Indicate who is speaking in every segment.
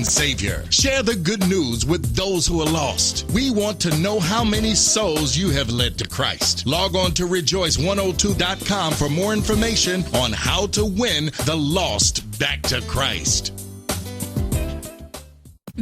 Speaker 1: and Savior. Share the good news with those who are lost. We want to know how many souls you have led to Christ. Log on to rejoice102.com for more information on how to win the lost back to Christ.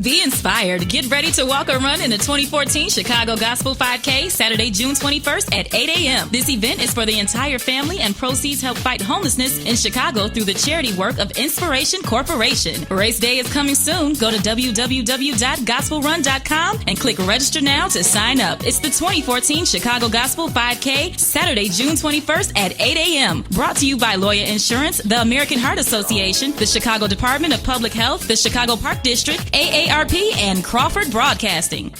Speaker 2: Be inspired. Get ready to walk or run in the 2014 Chicago Gospel 5K, Saturday, June 21st at 8 a.m. This event is for the entire family and proceeds help fight homelessness in Chicago through the charity work of Inspiration Corporation. Race day is coming soon. Go to www.gospelrun.com and click register now to sign up. It's the 2014 Chicago Gospel 5K, Saturday, June 21st at 8 a.m. Brought to you by Lawyer Insurance, the American Heart Association, the Chicago Department of Public Health, the Chicago Park District, AARP, and Crawford Broadcasting.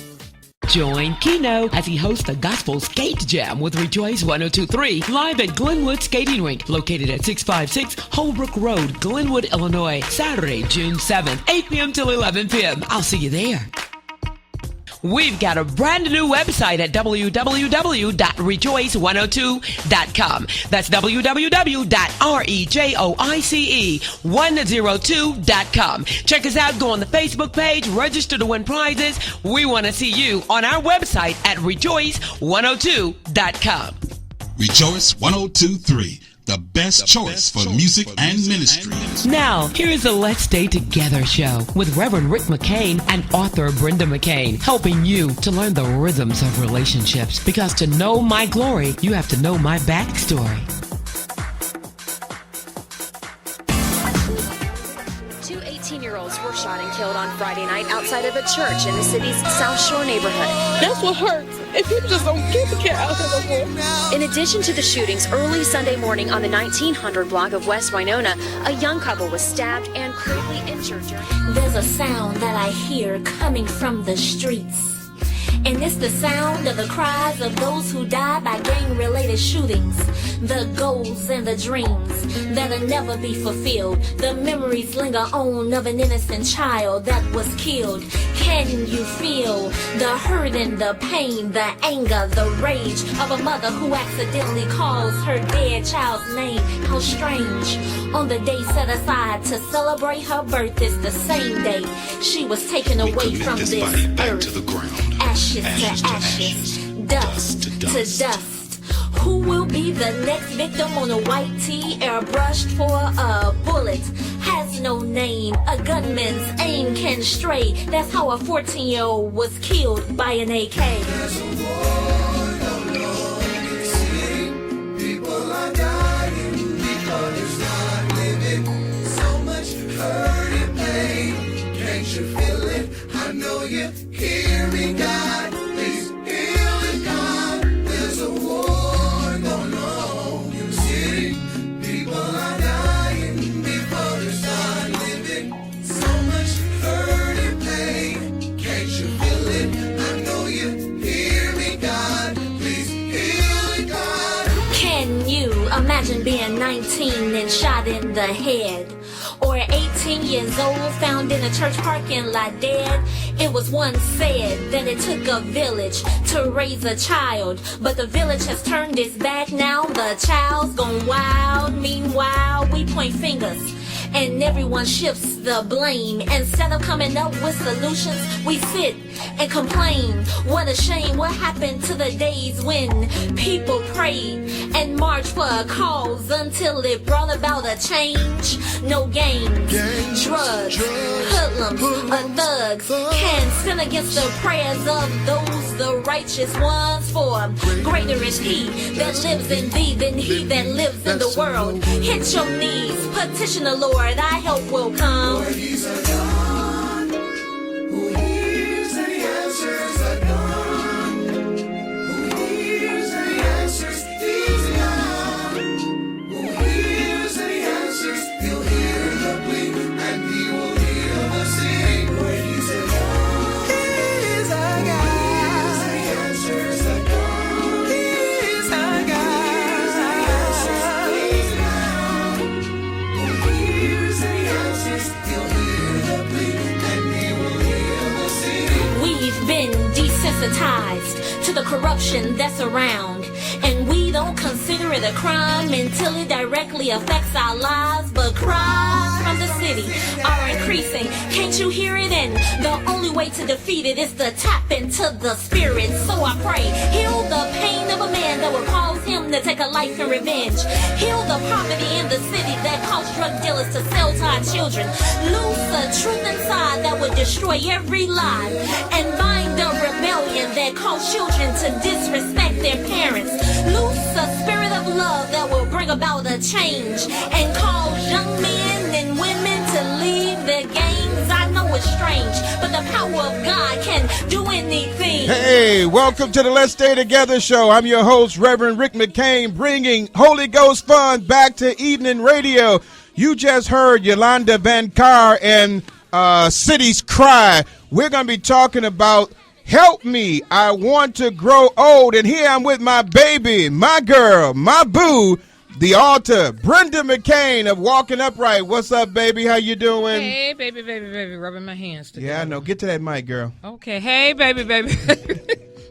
Speaker 3: Join Keno as he hosts the Gospel Skate Jam with Rejoice 102.3 live at Glenwood Skating Rink, located at 656 Holbrook Road, Glenwood, Illinois, Saturday, June 7th, 8 p.m. till 11 p.m. I'll see you there. We've got a brand new website at www.rejoice102.com. That's www.rejoice102.com. Check us out. Go on the Facebook page. Register to win prizes. We want to see you on our website at rejoice102.com.
Speaker 4: Rejoice 102.3. The best choice for music and ministry.
Speaker 3: Now, here is the Let's Stay Together show with Reverend Rick McCain and author Brenda McCain, helping you to learn the rhythms of relationships. Because to know my glory, you have to know my backstory.
Speaker 5: Two 18-year-olds were shot and killed on Friday night outside of a church in the city's South Shore neighborhood.
Speaker 6: That's what hurts. And people just don't get the cat out here no more.
Speaker 5: In addition to the shootings, early Sunday morning on the 1900 block of West Winona, a young couple was stabbed and critically injured.
Speaker 7: There's a sound that I hear coming from the streets. And it's the sound of the cries of those who died by gang-related shootings. The goals and the dreams that'll never be fulfilled. The memories linger on of an innocent child that was killed. Can you feel the hurt and the pain, the anger, the rage of a mother who accidentally calls her dead child's name? How strange. On the day set aside to celebrate her birth is the same day she was taken away from this earth.
Speaker 4: To the ground.
Speaker 7: Ashes to ashes, dust to dust. Who will be the next victim on a white tee airbrushed for a bullet? Has no name. A gunman's aim can stray. That's how a 14-year-old was killed by an AK.
Speaker 8: There's a war going on in the city. People are dying because there's not living. So much hurt and pain. Can't you feel it? I know you hear me, God. Please heal it, God. There's a war going on in the city. People are dying before they start living. So much hurt and pain. Can't you feel it? I know you hear me, God. Please heal it, God.
Speaker 7: Can you imagine being 19 and shot in the head? Or 18 years old, found in a church parking lot dead? It was once said that it took a village to raise a child, but the village has turned its back now. The child's gone wild. Meanwhile, we point fingers and everyone shifts the blame. Instead of coming up with solutions, we sit and complain. What a shame. What happened to the days when people prayed and marched for a cause until it brought about a change? No games, drugs, hoodlums, or thugs can sin against the prayers of those, the righteous ones. For greater is he that lives in thee than he that lives in the world. Hit your knees, petition the Lord, thy help will come.
Speaker 8: He's a God who hears and he answers a God who hears and he answers. He's a God who hears and he answers. He'll hear the plea and he will heal the city. For he's a God. He's a God. He answers a God. He's a God. He's a God who hears and he answers. He'll hear the plea and he will heal the city.
Speaker 7: We've been desensitized to the corruption that's around, and we don't don't consider it a crime until it directly affects our lives. But cries from the city are increasing. Can't you hear it? And the only way to defeat it is to tap into the spirit. So I pray, heal the pain of a man that will cause him to take a life in revenge. Heal the poverty in the city that caused drug dealers to sell to our children. Loose the truth inside that would destroy every lie. And bind the rebellion that caused children to disrespect their parents. Loose a spirit of love that will bring about a change and cause young men and women to leave their games. I know it's strange, but the power of God can do anything.
Speaker 9: Hey, welcome to the Let's Stay Together show. I'm your host, Reverend Rick McCain, bringing Holy Ghost fun back to evening radio. You just heard Yolanda Van Carr and City's Cry. We're going to be talking about Help Me, I Want to Grow Old. And here I'm with my baby, my girl, my boo, the altar, Brenda McCain of Walking Upright. What's up, baby? How you doing?
Speaker 6: Hey, baby, rubbing my hands together.
Speaker 9: Yeah, I know. Get to that mic, girl.
Speaker 6: Okay. Hey, baby.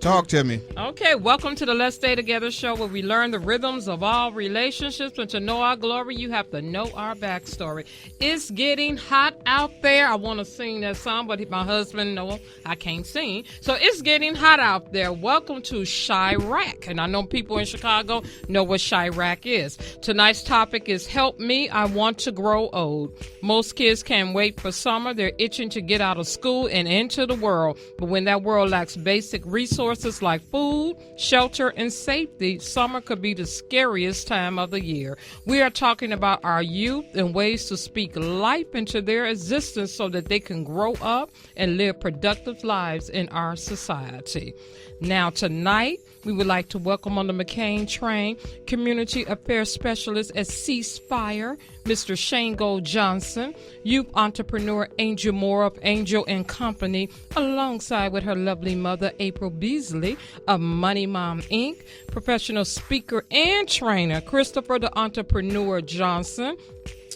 Speaker 9: Talk to me.
Speaker 6: Okay, welcome to the Let's Stay Together show, where we learn the rhythms of all relationships. And to know our glory, you have to know our backstory. It's getting hot out there. I want to sing that song, but my husband, no, I can't sing. So it's getting hot out there. Welcome to CHIRAQ. And I know people in Chicago know what CHIRAQ is. Tonight's topic is Help Me, I Want to Grow Old. Most kids can't wait for summer. They're itching to get out of school and into the world. But when that world lacks basic resources like food, shelter, and safety, summer could be the scariest time of the year. We are talking about our youth and ways to speak life into their existence so that they can grow up and live productive lives in our society. Now, tonight, we would like to welcome on the McCain train Community Affairs Specialist at Ceasefire, Mr. Shango Johnson, youth entrepreneur Angel Moore of Angel and Company, alongside with her lovely mother, April Beasley of Money Mom Inc., professional speaker and trainer, Christopher the Entrepreneur Johnson,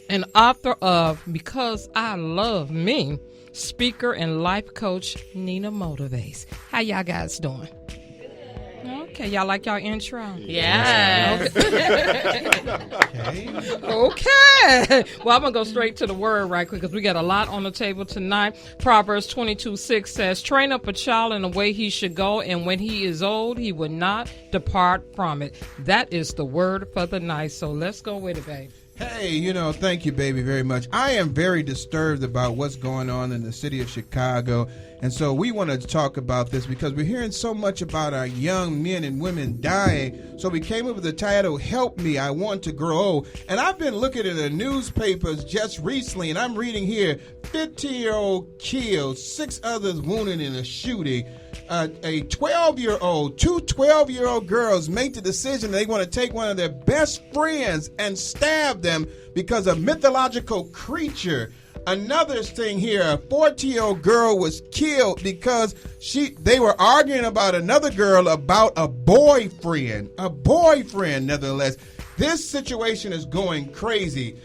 Speaker 6: and author of Because I Love Me, speaker and life coach Nina Motivates. How y'all guys doing? Okay, y'all like y'all intro?
Speaker 2: Yeah.
Speaker 6: Okay. Well, I'm going to go straight to the word right quick because we got a lot on the table tonight. Proverbs 22:6 says, train up a child in the way he should go, and when he is old, he will not depart from it. That is the word for the night. So let's go with it, babe.
Speaker 9: Hey, thank you, baby, very much. I am very disturbed about what's going on in the city of Chicago. And so we want to talk about this because we're hearing so much about our young men and women dying. So we came up with the title, Help Me, I Want to Grow Old. And I've been looking at the newspapers just recently, and I'm reading here, 15-year-old killed, 6 others wounded in a shooting. A 12-year-old, 2 12-year-old girls make the decision they want to take one of their best friends and stab them because a mythological creature. Another thing here, a 14-year-old girl was killed because they were arguing about another girl about a boyfriend nevertheless. This situation is going crazy.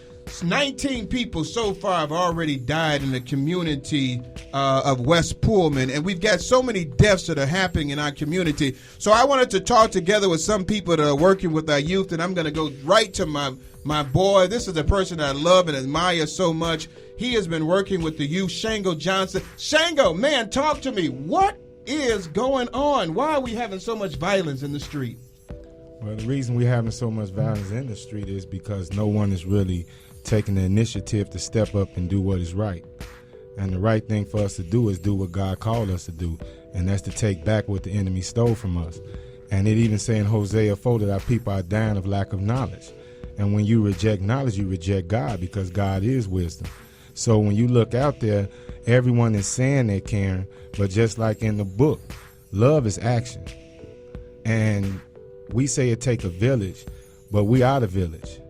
Speaker 9: 19 people so far have already died in the community of West Pullman, and we've got so many deaths that are happening in our community. So I wanted to talk together with some people that are working with our youth, and I'm going to go right to my boy. This is a person I love and admire so much. He has been working with the youth, Shango Johnson. Shango, man, talk to me. What is going on? Why are we having so much violence in the street?
Speaker 10: Well, the reason we're having so much violence in the street is because no one is really taking the initiative to step up and do what is right. And the right thing for us to do is do what God called us to do, and that's to take back what the enemy stole from us. And it even say in Hosea 4 that our people are dying of lack of knowledge. And when you reject knowledge, you reject God, because God is wisdom. So when you look out there, everyone is saying they're caring, but just like in the book, love is action. And we say it take a village, but we are the village.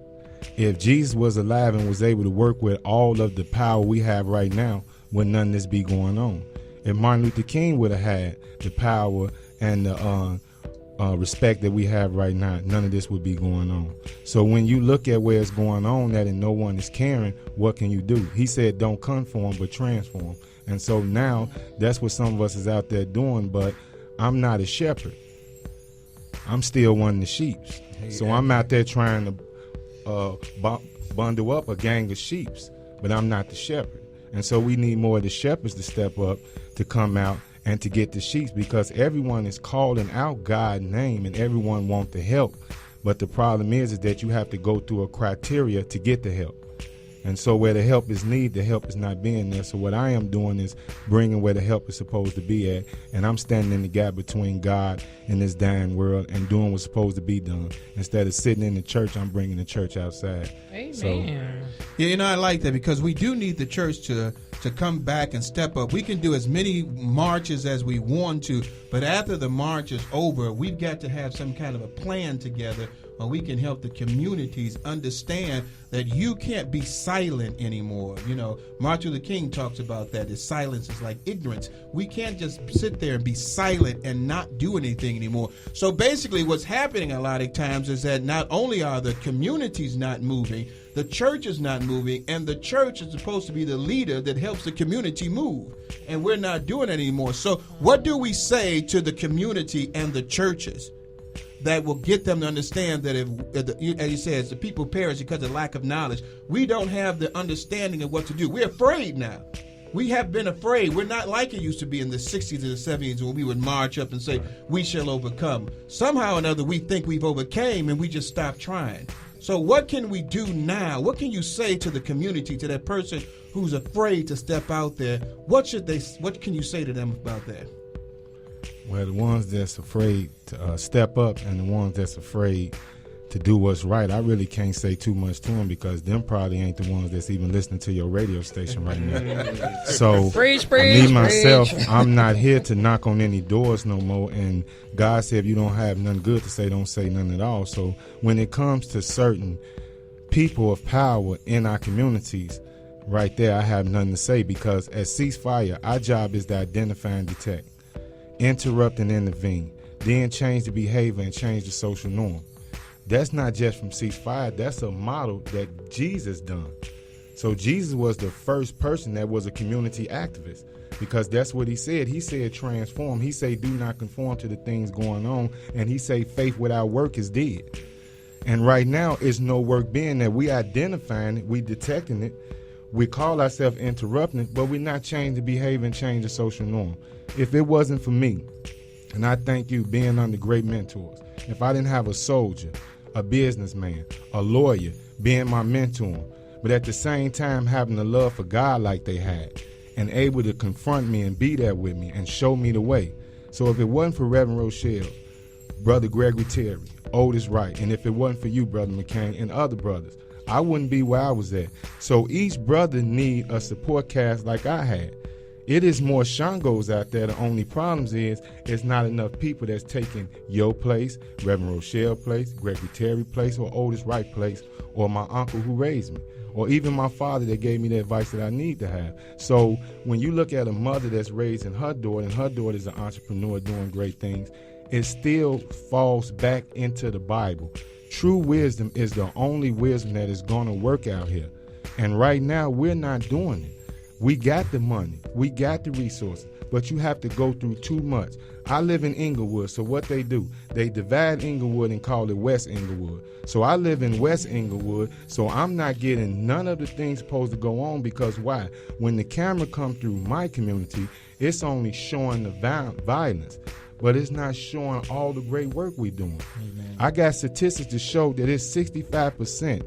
Speaker 10: If Jesus was alive and was able to work with all of the power we have right now, would none of this be going on? If Martin Luther King would have had the power and the respect that we have right now, none of this would be going on. So when you look at where it's going on, that and no one is caring, what can you do? He said don't conform but transform. And so now that's what some of us is out there doing, but I'm not a shepherd. I'm still one of the sheep. So I'm out there trying to bundle up a gang of sheeps, but I'm not the shepherd. And so we need more of the shepherds to step up, to come out and to get the sheep, because everyone is calling out God's name and everyone wants the help. But the problem is that you have to go through a criteria to get the help. And so where the help is needed, the help is not being there. So what I am doing is bringing where the help is supposed to be at, and I'm standing in the gap between God and this dying world and doing what's supposed to be done. Instead of sitting in the church, I'm bringing the church outside.
Speaker 6: Amen.
Speaker 10: So,
Speaker 9: Yeah, I like that, because we do need the church to come back and step up. We can do as many marches as we want to, but after the march is over, we've got to have some kind of a plan together where we can help the communities understand that you can't be silent anymore. Martin Luther King talks about that. Silence is like ignorance. We can't just sit there and be silent and not do anything anymore. So basically what's happening a lot of times is that not only are the communities not moving, the church is not moving, and the church is supposed to be the leader that helps the community move. And we're not doing it anymore. So what do we say to the community and the churches that will get them to understand that as he says, the people perish because of lack of knowledge? We don't have the understanding of what to do. We're afraid now. We have been afraid. We're not like it used to be in the 60s and the 70s when we would march up and say, we shall overcome. Somehow or another, we think we've overcame and we just stopped trying. So what can we do now? What can you say to the community, to that person who's afraid to step out there? What can you say to them about that?
Speaker 10: Well, the ones that's afraid to step up and the ones that's afraid to do what's right, I really can't say too much to them, because them probably ain't the ones that's even listening to your radio station right now. So me, myself, I'm not here to knock on any doors no more. And God said if you don't have nothing good to say, don't say nothing at all. So when it comes to certain people of power in our communities, right there, I have nothing to say, because at Ceasefire, our job is to identify and detect, interrupt and intervene, then change the behavior and change the social norm. That's not just from Ceasefire. That's a model that Jesus done. So Jesus was the first person that was a community activist, because that's what he said. He said transform. He said do not conform to the things going on. And he said faith without work is dead. And right now, it's no work being there. We identifying it. We detecting it. We call ourselves interrupting it, but we're not changing the behavior and change the social norm. If it wasn't for me, and I thank you being under great mentors, if I didn't have a soldier, a businessman, a lawyer being my mentor, but at the same time having the love for God like they had, and able to confront me and be there with me and show me the way. So if it wasn't for Reverend Rochelle, Brother Gregory Terry, Otis Wright, and if it wasn't for you, Brother McCain, and other brothers, I wouldn't be where I was at. So each brother need a support cast like I had. It is more Shangos out there. The only problem is it's not enough people that's taking your place, Reverend Rochelle place, Gregory Terry place, or Otis Wright place, or my uncle who raised me, or even my father that gave me the advice that I need to have. So when you look at a mother that's raising her daughter, and her daughter is an entrepreneur doing great things, it still falls back into the Bible. True wisdom is the only wisdom that is going to work out here. And right now, we're not doing it. We got the money, we got the resources, but you have to go through too much. I live in Inglewood, so what they do, they divide Inglewood and call it West Inglewood. So I live in West Inglewood, so I'm not getting none of the things supposed to go on, because why? When the camera come through my community, it's only showing the violence, but it's not showing all the great work we're doing. Amen. I got statistics to show that it's 65%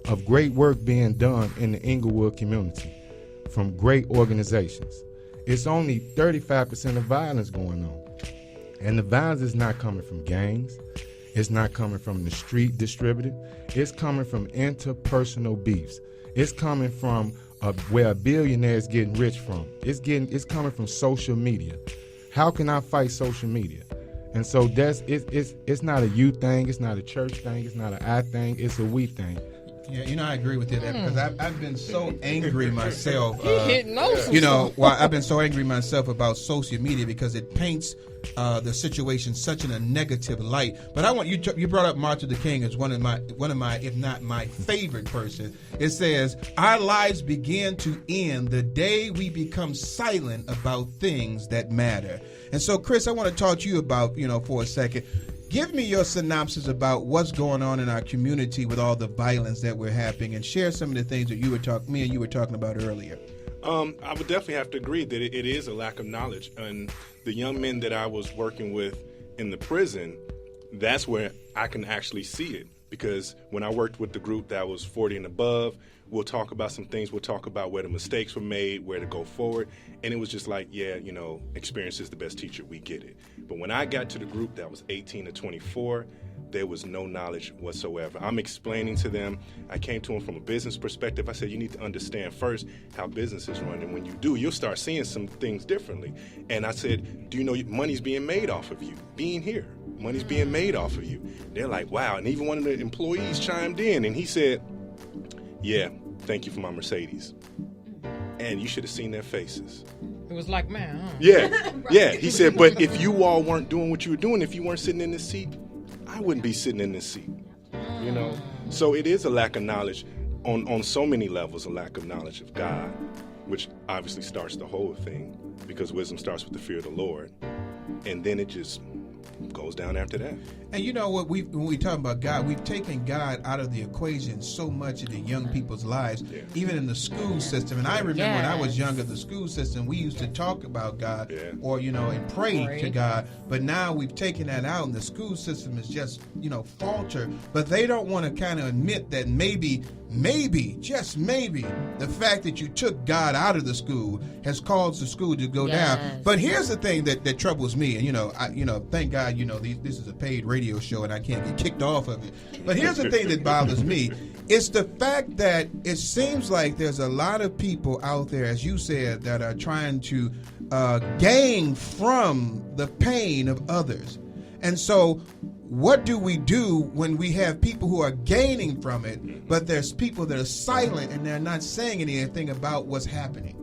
Speaker 10: of great work being done in the Inglewood community from great organizations. It's only 35% of violence going on. And the violence is not coming from gangs. It's not coming from the street distributed. It's coming from interpersonal beefs. It's coming from where a billionaire is getting rich from. It's coming from social media. How can I fight social media? And so it's not a you thing. It's not a church thing. It's not an I thing. It's a we thing.
Speaker 9: Yeah, I agree with you that, because I've been so angry myself.
Speaker 6: I've
Speaker 9: been so angry myself about social media, because it paints the situation such in a negative light. But I want you brought up Martin Luther King as one of my, if not my favorite person. It says, "Our lives begin to end the day we become silent about things that matter." And so, Chris, I want to talk to you about, for a second. Give me your synopsis about what's going on in our community with all the violence that we're having, and share some of the things that me and you were talking about earlier.
Speaker 11: I would definitely have to agree that it is a lack of knowledge. And the young men that I was working with in the prison, that's where I can actually see it. Because when I worked with the group that was 40 and above, we'll talk about some things. We'll talk about where the mistakes were made, where to go forward. And it was just like, experience is the best teacher. We get it. But when I got to the group that was 18 to 24, there was no knowledge whatsoever. I'm explaining to them. I came to them from a business perspective. I said, you need to understand first how business is run. And when you do, you'll start seeing some things differently. And I said, do you know money's being made off of you being here? Money's being made off of you. They're like, wow. And even one of the employees chimed in and he said, yeah, thank you for my Mercedes. And you should have seen their faces.
Speaker 6: It was like, man, huh?
Speaker 11: Yeah, yeah. He said, but if you all weren't doing what you were doing, if you weren't sitting in this seat, I wouldn't be sitting in this seat, So it is a lack of knowledge on so many levels, a lack of knowledge of God, which obviously starts the whole thing, because wisdom starts with the fear of the Lord, and then it just goes down after that.
Speaker 9: And you know what? When we talk about God, we've taken God out of the equation so much in the young people's lives, even in the school system. And I remember when I was younger, the school system, we used to talk about God or, and pray to God. But now we've taken that out, and the school system is just, falter. But they don't want to kind of admit that maybe, just maybe, the fact that you took God out of the school has caused the school to go down. But here's the thing that troubles me, and thank God, this is a paid radio show and I can't get kicked off of it. But here's the thing that bothers me. It's the fact that it seems like there's a lot of people out there, as you said, that are trying to gain from the pain of others. And so what do we do when we have people who are gaining from it, but there's people that are silent and they're not saying anything about what's happening?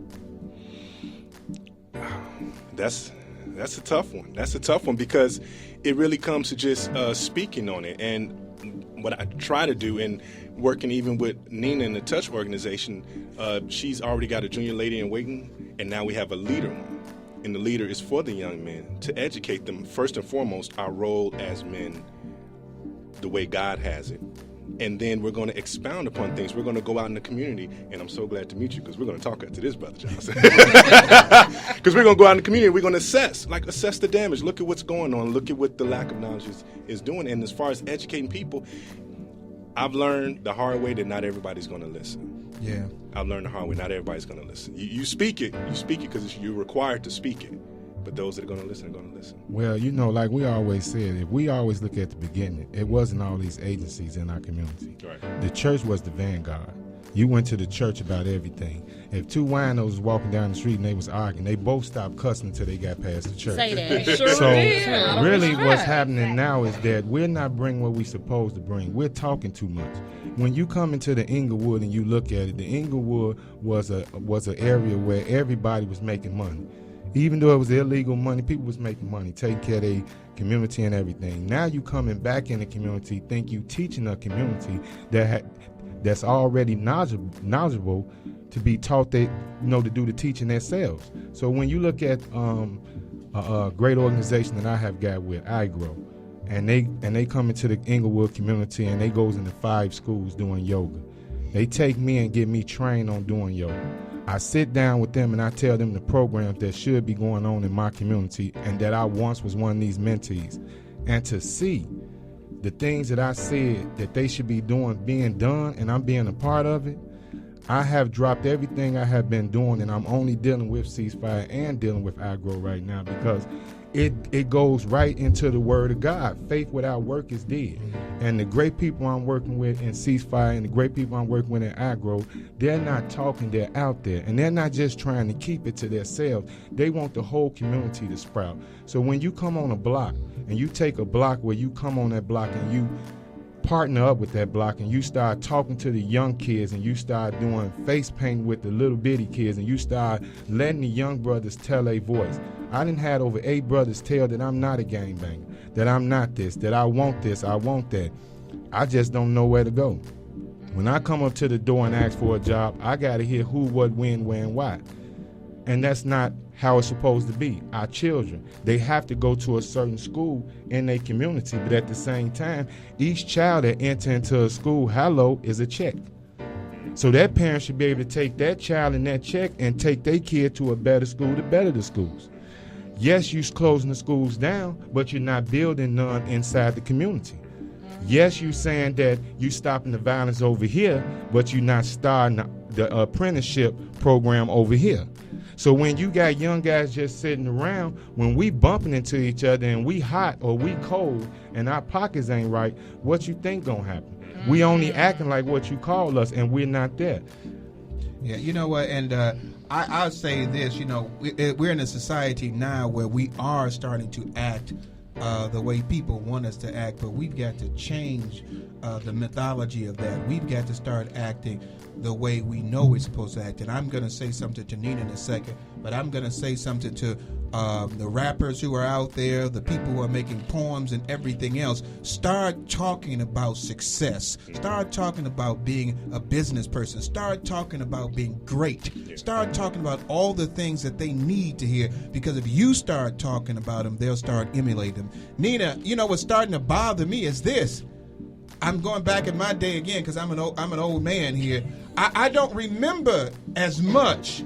Speaker 11: That's a tough one. That's a tough one because it really comes to just speaking on it. And what I try to do, and working even with Nina in the Touch organization, she's already got a junior lady in waiting, and now we have a leader one. And the leader is for the young men to educate them, first and foremost, our role as men, the way God has it. And then we're going to expound upon things. We're going to go out in the community, and I'm so glad to meet you because we're going to talk after this, Brother Johnson. Because we're going to go out in the community, we're going to assess the damage. Look at what's going on. Look at what the lack of knowledge is doing. And as far as educating people, I've learned the hard way that not everybody's going to listen.
Speaker 9: Yeah.
Speaker 11: I've learned the hard way. Not everybody's going to listen. You speak it. You speak it because you're required to speak it. But those that are going to listen are going to listen.
Speaker 10: Well, like we always said, if we always look at the beginning, it wasn't all these agencies in our community.
Speaker 11: Right.
Speaker 10: The church was the vanguard. You went to the church about everything. If two winos was walking down the street and they was arguing, they both stopped cussing until they got past the church.
Speaker 7: Say that.
Speaker 10: So really what's happening now is that we're not bringing what we're supposed to bring. We're talking too much. When you come into the Inglewood and you look at it, the Inglewood was an area where everybody was making money. Even though it was illegal money, people was making money, taking care of their community and everything. Now you coming back in the community, think you teaching a community that's already knowledgeable to be taught that, to do the teaching themselves. So when you look at a great organization that I have got with iGrow, and they come into the Inglewood community and they goes into 5 schools doing yoga. They take me and get me trained on doing yoga. I sit down with them and I tell them the programs that should be going on in my community and that I once was one of these mentees. And to see the things that I said that they should be doing being done and I'm being a part of it, I have dropped everything I have been doing and I'm only dealing with ceasefire and dealing with iGrow right now because it goes right into the word of God. Faith without work is dead. And the great people I'm working with in ceasefire and the great people I'm working with in iGrow, they're not talking, they're out there. And they're not just trying to keep it to themselves. They want the whole community to sprout. So when you come on a block and you take a block where you come on that block and you partner up with that block and you start talking to the young kids and you start doing face paint with the little bitty kids and you start letting the young brothers tell a voice. I done had over 8 brothers tell that I'm not a gangbanger, that I'm not this, I want that. I just don't know where to go. When I come up to the door and ask for a job, I got to hear who, what, when, where, and why. And that's not how it's supposed to be. Our children, they have to go to a certain school in their community, but at the same time, each child that enter into a school, is a check. So that parent should be able to take that child and that check and take their kid to a better school to better the schools. Yes, you're closing the schools down, but you're not building none inside the community. Yes, you're saying that you're stopping the violence over here, but you're not starting the apprenticeship program over here. So when you got young guys just sitting around, when we bumping into each other and we hot or we cold and our pockets ain't right, what you think gonna happen? We only acting like what you call us, and we're not there.
Speaker 9: Yeah, you know what, and I'll say this, we're in a society now where we are starting to act the way people want us to act, but we've got to change the mythology of that. We've got to start acting the way we know we're supposed to act. And I'm going to say something to Nina in a second, but I'm going to say something to the rappers who are out there, the people who are making poems and everything else. Start talking about success. Start talking about being a business person. Start talking about being great. Start talking about all the things that they need to hear, because if you start talking about them, they'll start emulating them. Nina, what's starting to bother me is this. I'm going back in my day again because I'm an old man here. I don't remember as much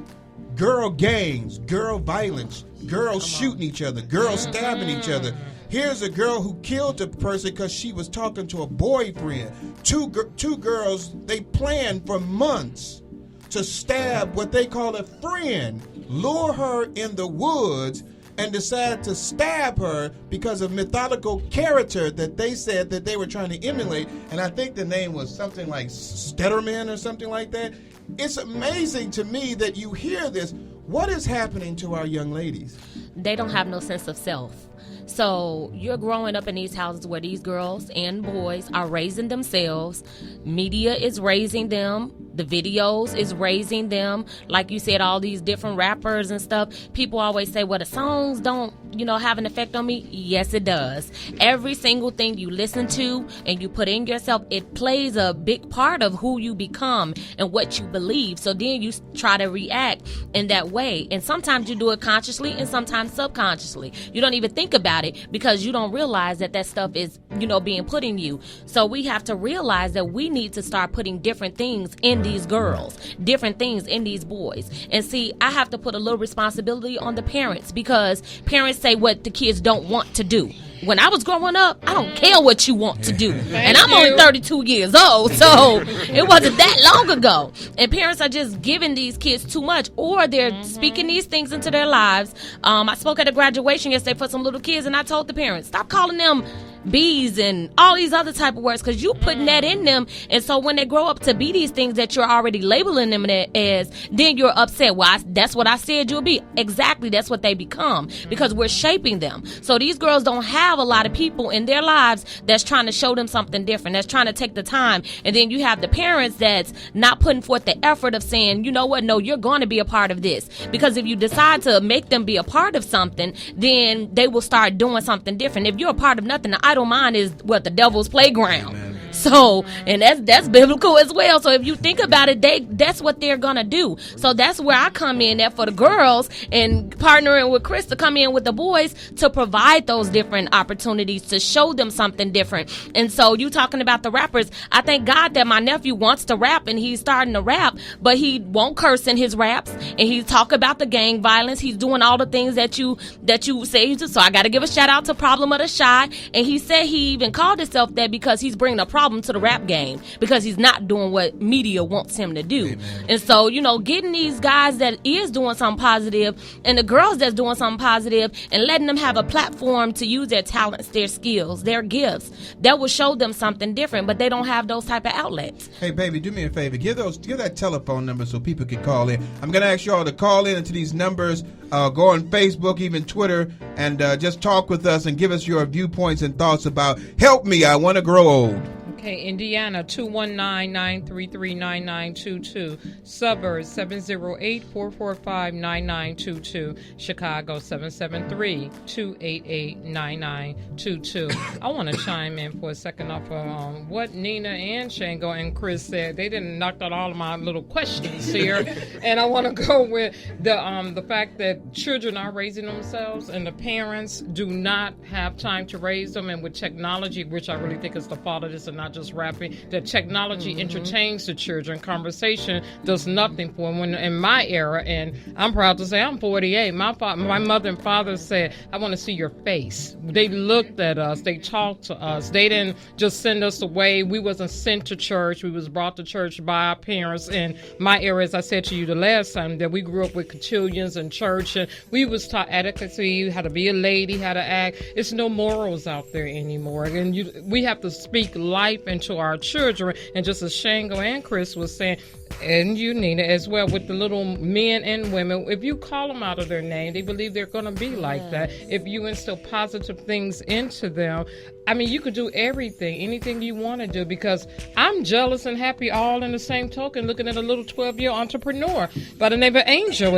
Speaker 9: girl gangs, girl violence, girls shooting each other, girls stabbing each other. Here's a girl who killed a person because she was talking to a boyfriend. Two girls, they planned for months to stab what they call a friend, lure her in the woods, and decided to stab her because of mythological character that they said that they were trying to emulate. And I think the name was something like Stetterman or something like that. It's amazing to me that you hear this. What is happening to our young ladies?
Speaker 12: They don't have no sense of self. So you're growing up in these houses where these girls and boys are raising themselves. Media is raising them. The videos is raising them. Like you said, all these different rappers and stuff. People always say, well, the songs don't, have an effect on me. Yes, it does. Every single thing you listen to and you put in yourself, it plays a big part of who you become and what you believe. So then you try to react in that way. And sometimes you do it consciously and sometimes subconsciously. You don't even think about it because you don't realize that stuff is, being put in you. So we have to realize that we need to start putting different things in these girls, different things in these boys. And see, I have to put a little responsibility on the parents, because parents say what the kids don't want to do. When I was growing up, I don't care what you want to do. And I'm only 32 years old, so it wasn't that long ago. And parents are just giving these kids too much, or they're speaking these things into their lives. I spoke at a graduation yesterday for some little kids, and I told the parents, stop calling them bees and all these other type of words, because you putting that in them. And so when they grow up to be these things that you're already labeling them as, then you're upset. Well, that's what I said you'll be. Exactly, that's what they become, because we're shaping them. So these girls don't have a lot of people in their lives that's trying to show them something different, that's trying to take the time. And then you have the parents that's not putting forth the effort of saying, you know what, no, you're going to be a part of this. Because if you decide to make them be a part of something, then they will start doing something different. If you're a part of nothing, the idle mind is what the devil's playground. Amen. So, and that's biblical as well. So if you think about it, that's what they're gonna do. So that's where I come in at for the girls, and partnering with Chris to come in with the boys to provide those different opportunities to show them something different. And so you talking about the rappers, I thank God that my nephew wants to rap and he's starting to rap, but he won't curse in his raps, and he talk about the gang violence. He's doing all the things that you say. So I got to give a shout out to Problem of the Shy, and he said he even called himself that because he's bringing a problem to the rap game, because he's not doing what media wants him to do. Amen. And so, getting these guys that is doing something positive and the girls that's doing something positive and letting them have a platform to use their talents, their skills, their gifts, that will show them something different, but they don't have those type of outlets.
Speaker 9: Hey, baby, do me a favor. Give that telephone number so people can call in. I'm going to ask you all to call in into these numbers. Go on Facebook, even Twitter, and just talk with us and give us your viewpoints and thoughts about help me, I want to grow old.
Speaker 6: Okay, Okay, Indiana 219-933-9922. Suburbs 708-445-9922. Chicago 773-288-9922. I want to chime in for a second off of what Nina and Shango and Chris said. They didn't knock out all of my little questions here, and I want to go with the fact that children are raising themselves and the parents do not have time to raise them, and with technology, which I really think is the fault of this and not just rapping, that technology entertains the children. Conversation does nothing for them. When in my era, and I'm proud to say I'm 48, my mother and father said, I want to see your face. They looked at us, they talked to us, they didn't just send us away. We wasn't sent to church, we was brought to church by our parents. In my era, as I said to you the last time, that we grew up with cotillions and church, and we was taught etiquette, how to be a lady, how to act. It's no morals out there anymore, and we have to speak life into our children. And just as Shango and Chris was saying, and you, Nina, as well, with the little men and women, if you call them out of their name, they believe they're going to be like that. If you instill positive things into them, I mean, you could do anything you want to do, because I'm jealous and happy all in the same token looking at a little 12-year-old entrepreneur by the name of Angel.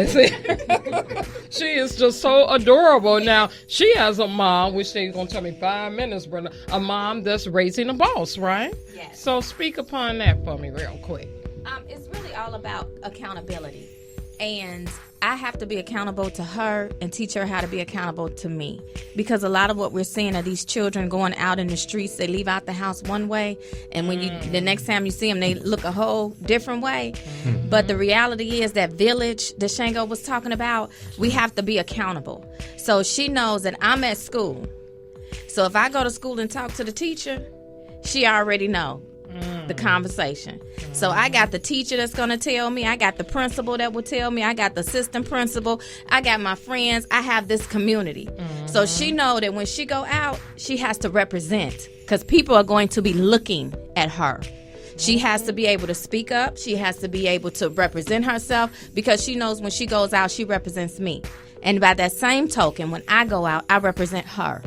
Speaker 6: She is just so adorable. Now, she has a mom, which they're going to tell me 5 minutes, but a mom that's raising a boss, right?
Speaker 13: Yes.
Speaker 6: So speak upon that for me real quick.
Speaker 13: It's really all about accountability. And I have to be accountable to her and teach her how to be accountable to me. Because a lot of what we're seeing are these children going out in the streets. They leave out the house one way, and when the next time you see them, they look a whole different way. But the reality is that village that Shango was talking about, we have to be accountable. So she knows that I'm at school. So if I go to school and talk to the teacher, she already know the conversation. So I got the teacher that's going to tell me. I got the principal that will tell me. I got the assistant principal. I got my friends. I have this community. So she know that when she go out, she has to represent, because people are going to be looking at her. She has to be able to speak up. She has to be able to represent herself, because she knows when she goes out, she represents me. And by that same token, when I go out, I represent her.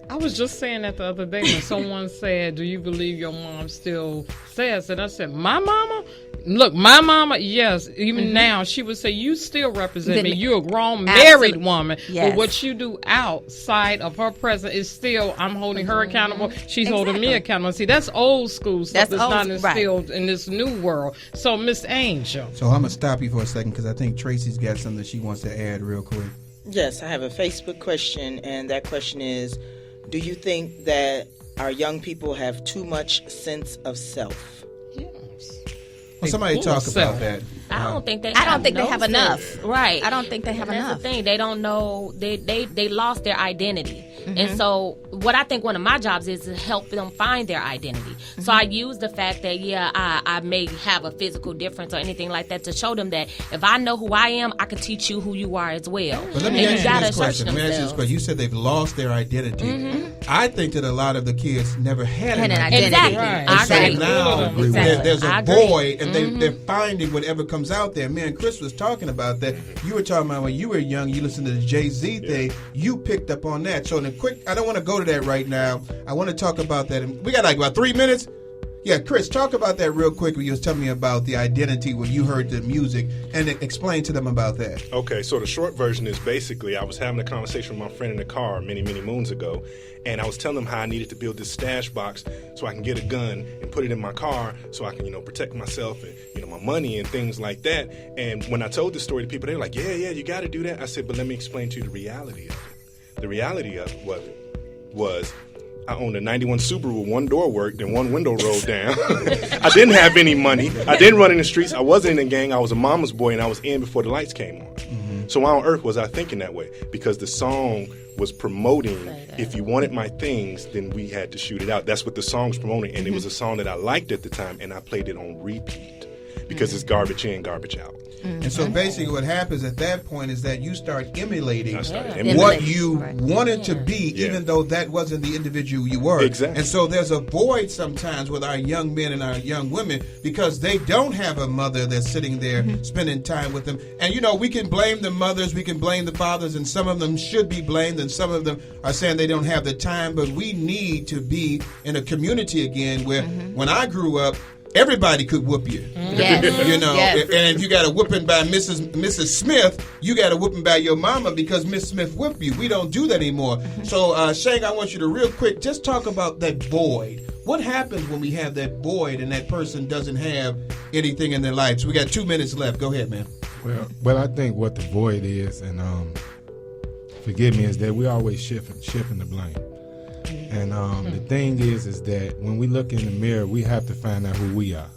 Speaker 6: I was just saying that the other day when someone said, do you believe your mom still says? And I said, my mama? Look, my mama, yes. Even now, she would say, you still represent me. You're a grown married woman.
Speaker 13: Yes.
Speaker 6: But what you do outside of her presence is still, I'm holding her accountable. She's holding me accountable. See, that's old school stuff that's not instilled in this new world. So, Miss Angel.
Speaker 9: So I'm going to stop you for a second, because I think Tracy's got something she wants to add real quick.
Speaker 14: Yes, I have a Facebook question, and that question is, do you think that our young people have too much sense of self?
Speaker 6: Yes.
Speaker 9: Well, somebody talk about that.
Speaker 12: I don't think they
Speaker 13: have enough.
Speaker 12: Right.
Speaker 13: I don't think they have enough.
Speaker 12: That's the thing. They don't know. They lost their identity. And so what I think one of my jobs is to help them find their identity. So I use the fact that, I may have a physical difference or anything like that to show them that if I know who I am, I can teach you who you are as well.
Speaker 9: But let me ask you this question. You said they've lost their identity. I think that a lot of the kids never had an identity.
Speaker 12: Exactly.
Speaker 9: Right.
Speaker 12: I agree.
Speaker 9: Now there's a void, and they're finding whatever comes out there. Me and Chris was talking about that. You were talking about when you were young, you listened to the Jay-Z thing. You picked up on that. So in a quick, I don't want to go to that right now. I want to talk about that. We got like about 3 minutes. Yeah, Chris, talk about that real quick. You was telling me about the identity when you heard the music, and explain to them about that.
Speaker 11: Okay, so the short version is basically I was having a conversation with my friend in the car many, many moons ago, and I was telling him how I needed to build this stash box so I can get a gun and put it in my car so I can, protect myself and, my money and things like that. And when I told this story to people, they were like, yeah, you got to do that. I said, but let me explain to you the reality of it. The reality of it was I owned a 91 Subaru with one door worked and one window rolled down. I didn't have any money. I didn't run in the streets. I wasn't in a gang. I was a mama's boy, and I was in before the lights came on. So why on earth was I thinking that way? Because the song was promoting, if you wanted my things, then we had to shoot it out. That's what the song's promoting, and it was a song that I liked at the time, and I played it on repeat. because it's garbage in, garbage out.
Speaker 9: And so basically what happens at that point is that you start emulating
Speaker 11: emulating.
Speaker 9: what you wanted to be, even though that wasn't the individual you were.
Speaker 11: Exactly.
Speaker 9: And so there's a void sometimes with our young men and our young women because they don't have a mother that's sitting there spending time with them. And, you know, we can blame the mothers, we can blame the fathers, and some of them should be blamed, and some of them are saying they don't have the time. But we need to be in a community again where when I grew up, everybody could whoop you.
Speaker 15: Yes.
Speaker 9: You know,
Speaker 15: Yes.
Speaker 9: and if you got a whooping by Mrs. Smith, you got a whooping by your mama because Miss Smith whooped you. We don't do that anymore. So, Shank, I want you to real quick just talk about that void. What happens when we have that void and that person doesn't have anything in their life? So we got 2 minutes left. Go ahead, man.
Speaker 10: Well, I think what the void is, and forgive me, is that we always shifting the blame. And the thing is that when we look in the mirror, we have to find out who we are.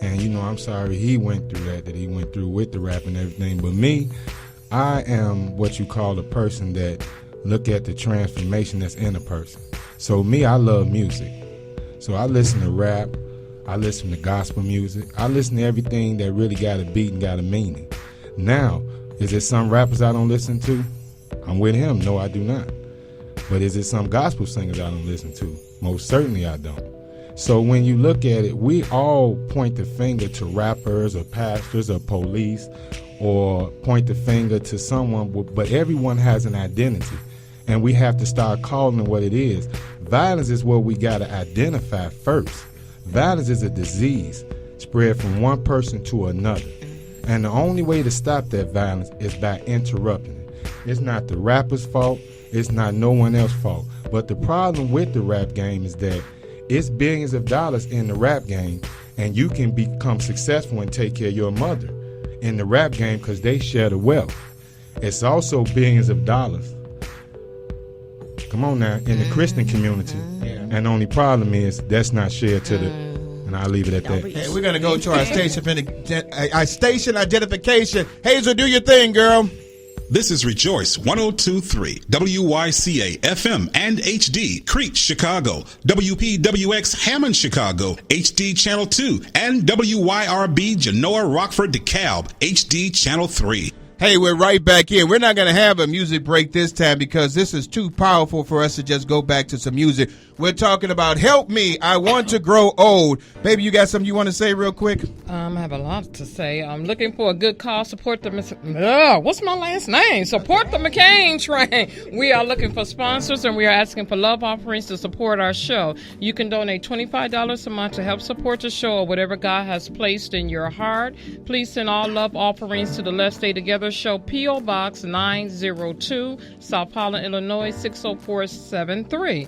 Speaker 10: And, you know, I'm sorry he went through that he went through with the rap and everything. But me, I am what you call a person that look at the transformation that's in a person. So me, I love music. So I listen to rap. I listen to gospel music. I listen to everything that really got a beat and got a meaning. Now, is there some rappers I don't listen to? I'm with him. No, I do not. But is it some gospel singers I don't listen to? Most certainly I don't. So when you look at it, we all point the finger to rappers or pastors or police or point the finger to someone, but everyone has an identity. And we have to start calling it what it is. Violence is what we got to identify first. Violence is a disease spread from one person to another. And the only way to stop that violence is by interrupting it. It's not the rapper's fault. It's not no one else's fault. But the problem with the rap game is that it's billions of dollars in the rap game, and you can become successful and take care of your mother in the rap game because they share the wealth. It's also billions of dollars. Come on now, in the Christian community. And the only problem is that's not shared to the, and I'll leave it at that.
Speaker 9: Hey, we're going to go to our station identification. Hazel, do your thing, girl.
Speaker 4: This is Rejoice 102.3, WYCA FM and HD, Crete, Chicago, WPWX Hammond, Chicago, HD Channel 2, and WYRB Genoa, Rockford, DeKalb, HD Channel 3.
Speaker 9: Hey, we're right back in. We're not going to have a music break this time because this is too powerful for us to just go back to some music. We're talking about Help Me, I Want to Grow Old. Baby, you got something you want to say real quick?
Speaker 6: I have a lot to say. I'm looking for a good cause. Support the what's my last name? Support the McCain train. We are looking for sponsors, and we are asking for love offerings to support our show. You can donate $25 a month to help support the show or whatever God has placed in your heart. Please send all love offerings to the Let's Stay Together Show, P.O. Box 902, South Holland, Illinois 60473.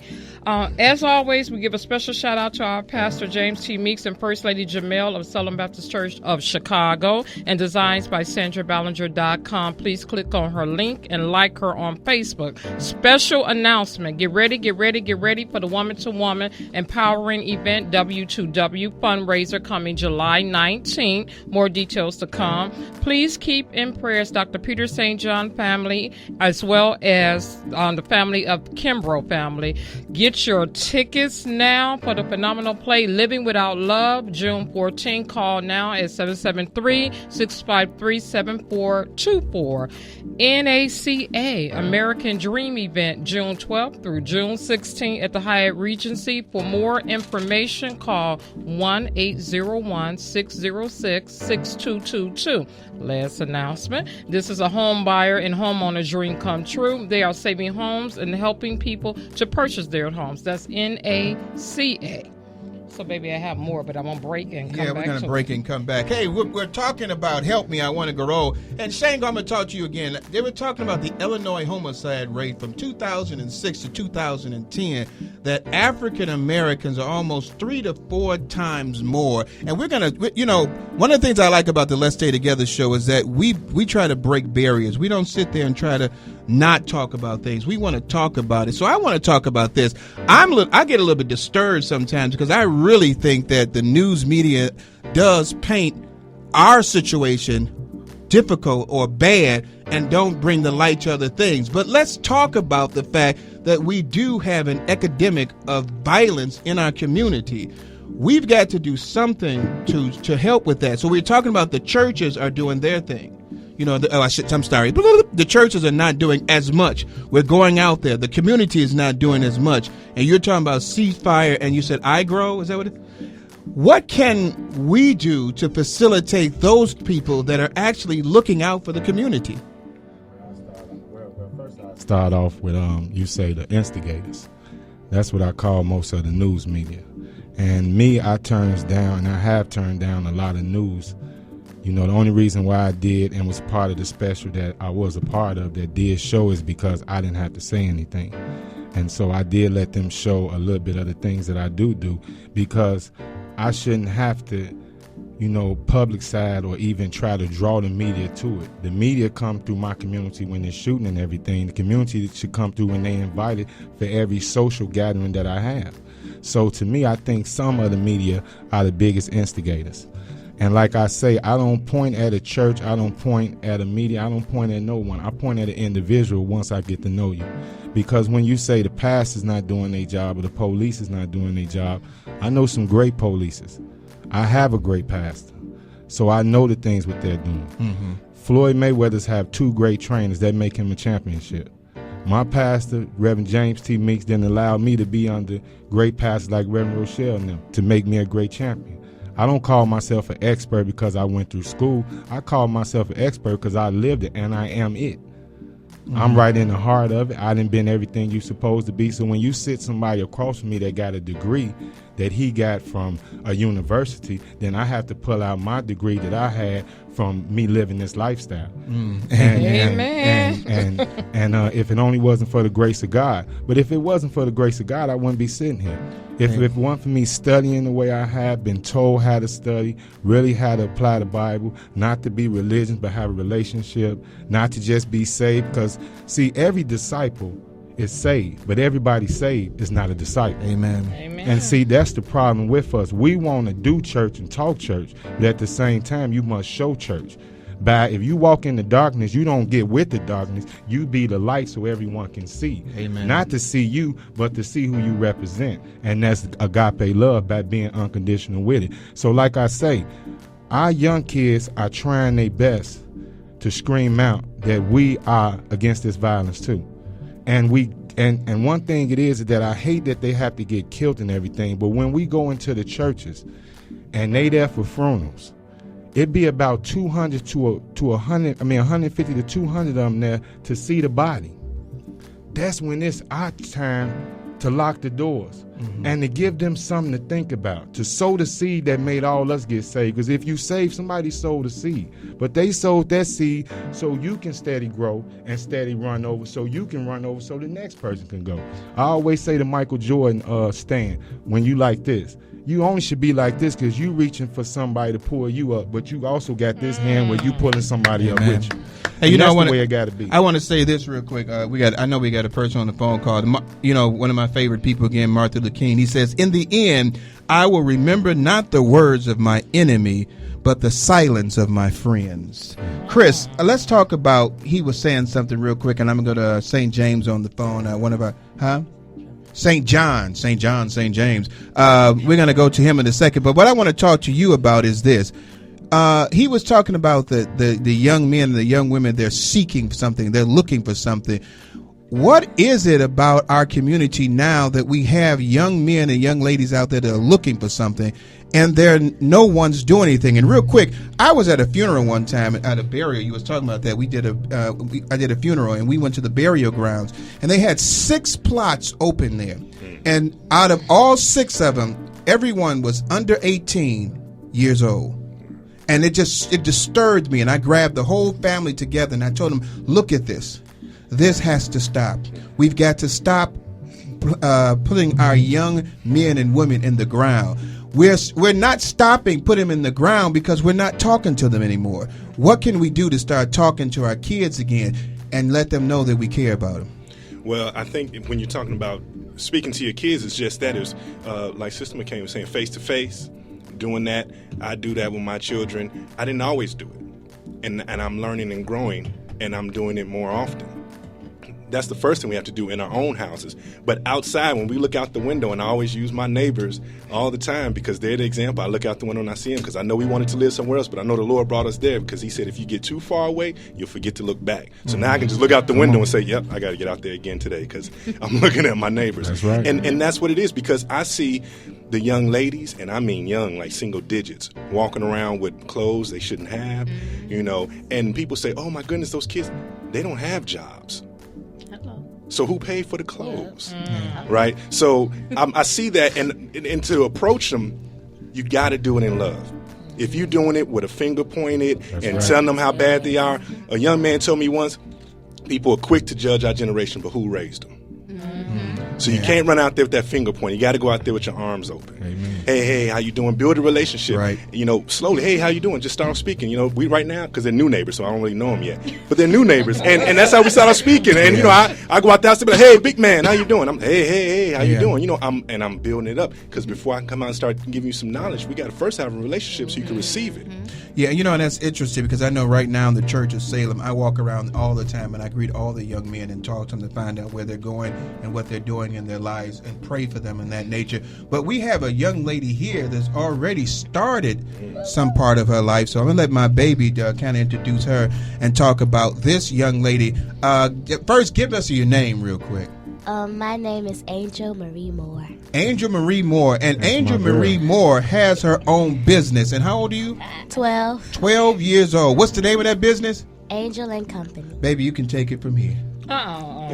Speaker 6: As always, we give a special shout out to our Pastor James T. Meeks and First Lady Jamel of Salem Baptist Church of Chicago, and designs by SandraBallinger.com. Please click on her link and like her on Facebook. Special announcement. Get ready for the Woman to Woman Empowering Event W2W fundraiser coming July 19th. More details to come. Please keep in prayers Dr. Peter St. John family as well as the family of Kimbrough family. Get your tickets now for the phenomenal play Living Without Love, June 14. Call now at 773-653-7424. NACA American Dream Event, June 12th through June 16th at the Hyatt Regency. For more information, call 1-801-606-6222. Last announcement. This is a home buyer and homeowner dream come true. They are saving homes and helping people to purchase their homes. That's NACA. So, baby, I have more, but I'm going to break and come back.
Speaker 9: Yeah, we're going to break and come back. Hey, we're talking about Help Me, I Want to Grow. And, Shane, I'm going to talk to you again. They were talking about the Illinois homicide rate from 2006 to 2010, that African Americans are almost 3 to 4 times more. And we're going to, you know, one of the things I like about the Let's Stay Together show is that we try to break barriers. We don't sit there and try to not talk about things. We want to talk about it. So I want to talk about this. I get a little bit disturbed sometimes because I really think that the news media does paint our situation difficult or bad and don't bring the light to other things. But let's talk about the fact that we do have an epidemic of violence in our community. we've got to do something to help with that. So we're talking about the churches are doing their thing. I'm sorry. The churches are not doing as much. We're going out there. The community is not doing as much. And you're talking about ceasefire, and you said I grow. Is that what it is? What can we do to facilitate those people that are actually looking out for the community?
Speaker 10: Start off with you say the instigators. That's what I call most of the news media. And me, I turns down, and I have turned down a lot of news. The only reason why I did and was part of the special that I was a part of that did show is because I didn't have to say anything. And so I did let them show a little bit of the things that I do because I shouldn't have to, public side or even try to draw the media to it. The media come through my community when they're shooting and everything. The community should come through when they invited for every social gathering that I have. So to me, I think some of the media are the biggest instigators. And like I say, I don't point at a church, I don't point at a media, I don't point at no one. I point at an individual once I get to know you. Because when you say the pastor's not doing their job or the police is not doing their job, I know some great polices. I have a great pastor. So I know the things what they're doing. Mm-hmm. Floyd Mayweather's have 2 great trainers that make him a championship. My pastor, Reverend James T. Meeks, didn't allow me to be under great pastors like Reverend Rochelle and them to make me a great champion. I don't call myself an expert because I went through school. I call myself an expert because I lived it and I am it. Mm-hmm. I'm right in the heart of it. I done been everything you're supposed to be. So when you sit somebody across from me that got a degree that he got from a university, then I have to pull out my degree that I had from me living this lifestyle. And if it only wasn't for the grace of God. But if it wasn't for the grace of God, I wouldn't be sitting here. If it weren't for me studying the way I have, been told how to study, really how to apply the Bible, not to be religious but have a relationship, not to just be saved. Because, see, every disciple is saved, but everybody saved is not a disciple.
Speaker 9: Amen.
Speaker 10: And see, that's the problem with us. We want to do church and talk church, but at the same time, you must show church. If you walk in the darkness, you don't get with the darkness. You be the light so everyone can see.
Speaker 9: Amen.
Speaker 10: Not to see you, but to see who you represent. And that's agape love by being unconditional with it. So like I say, our young kids are trying their best to scream out that we are against this violence too. And one thing it is that I hate that they have to get killed and everything, but when we go into the churches and they there for funerals, it'd be about 150 to 200 of them there to see the body. That's when it's our time to lock the doors and to give them something to think about, to sow the seed that made all us get saved. Because if you save, somebody sowed a seed. But they sowed that seed so you can steady grow and steady run over, so you can run over so the next person can go. I always say to Michael Jordan, Stan, when you like this, you only should be like this because you reaching for somebody to pull you up, but you also got this hand where you pulling somebody up with you.
Speaker 9: Hey,
Speaker 10: that's the way it got to be.
Speaker 9: I want to say this real quick. I know we got a person on the phone called, one of my favorite people again, Martin Luther King. He says, "In the end, I will remember not the words of my enemy, but the silence of my friends." Chris, let's talk about. He was saying something real quick, and I'm going to go to St. James on the phone. St. James. We're going to go to him in a second. But what I want to talk to you about is this. He was talking about the young men and the young women. They're seeking something. They're looking for something. What is it about our community now that we have young men and young ladies out there that are looking for something and no one's doing anything? And real quick, I was at a funeral one time at a burial. You was talking about that. I did a funeral and we went to the burial grounds and they had 6 plots open there. And out of all 6 of them, everyone was under 18 years old. And it disturbed me. And I grabbed the whole family together and I told them, look at this. This has to stop. We've got to stop putting our young men and women in the ground. We're not stopping putting them in the ground because we're not talking to them anymore. What can we do to start talking to our kids again and let them know that we care about them?
Speaker 11: Well, I think when you're talking about speaking to your kids, it's just that. It's like Sister McCain was saying, face to face. Doing that, I do that with my children. I didn't always do it, and I'm learning and growing, and I'm doing it more often. that's the first thing we have to do in our own houses. But outside, when we look out the window, and I always use my neighbors all the time because they're the example. I look out the window and I see them because I know we wanted to live somewhere else, but I know the Lord brought us there because he said if you get too far away, you'll forget to look back. So now I can just look out the window and say, yep, I got to get out there again today because I'm looking at my neighbors.
Speaker 10: That's right.
Speaker 11: And that's what it is, because I see the young ladies, and I mean young, like single digits, walking around with clothes they shouldn't have, you know, and people say, oh my goodness, those kids, they don't have jobs. So who paid for the clothes, right? So I see that, and to approach them, you got to do it in love. If you're doing it with a finger pointed telling them how bad they are, a young man told me once, people are quick to judge our generation for who raised them. So you can't run out there with that finger point. You got to go out there with your arms open.
Speaker 10: Amen.
Speaker 11: Hey, how you doing? Build a relationship.
Speaker 9: Right.
Speaker 11: You know, slowly. Hey, how you doing? Just start speaking. You know, we right now, because they're new neighbors, so I don't really know them yet. But they're new neighbors, and that's how we start speaking. And you know, I go out there and say, hey, big man, how you doing? I'm hey, how you doing? You know, I'm building it up, because before I can come out and start giving you some knowledge, we got to first have a relationship so you can receive it.
Speaker 9: Yeah, you know, and that's interesting because I know right now in the Church of Salem, I walk around all the time and I greet all the young men and talk to them to find out where they're going and what they're doing in their lives and pray for them in that nature. But we have a young lady here that's already started some part of her life, so I'm going to let my baby kind of introduce her and talk about this young lady. First, give us your name real quick.
Speaker 15: My name is Angel Marie Moore.
Speaker 9: Angel Marie Moore. And that's Angel Marie Moore has her own business. And how old are you?
Speaker 15: 12.
Speaker 9: 12 years old. What's the name of that business?
Speaker 15: Angel and Company.
Speaker 9: Baby, you can take it from here.
Speaker 6: Oh,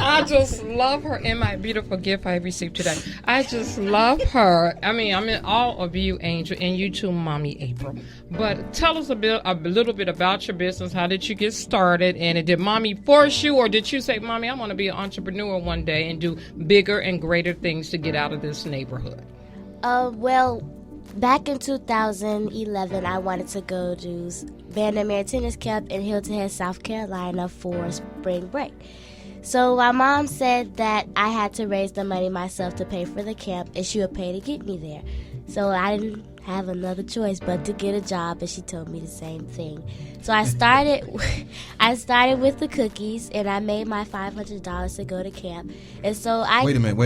Speaker 6: I just love her and my beautiful gift I received today. I just love her. I mean all of you, Angel, and you too, Mommy April. But tell us a little bit about your business. How did you get started? And did Mommy force you, or did you say, Mommy, I want to be an entrepreneur one day and do bigger and greater things to get out of this neighborhood?
Speaker 15: Well, back in 2011, I wanted to go to Vandermeer Tennis Camp in Hilton Head, South Carolina for spring break. So my mom said that I had to raise the money myself to pay for the camp, and she would pay to get me there. So I didn't have another choice but to get a job, and she told me the same thing. So I started with the cookies, and I made my $500 to go to camp. And so
Speaker 9: Wait a minute.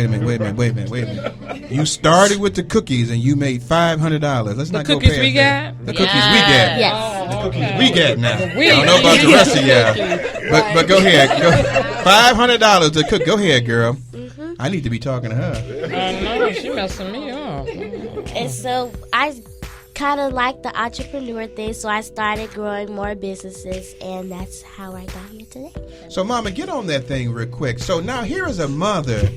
Speaker 9: You started with the cookies and you made $500. Let's not go past that. The cookies we got.
Speaker 15: Yes.
Speaker 9: The cookies we got now. I don't know about the rest of y'all. But go ahead. $500 to cook. Go ahead, girl. Mm-hmm. I need to be talking to her.
Speaker 6: I know, she messing me up.
Speaker 15: And so I kind of like the entrepreneur thing, so I started growing more businesses, and that's how I got here today.
Speaker 9: So, Mama, get on that thing real quick. So now here is a mother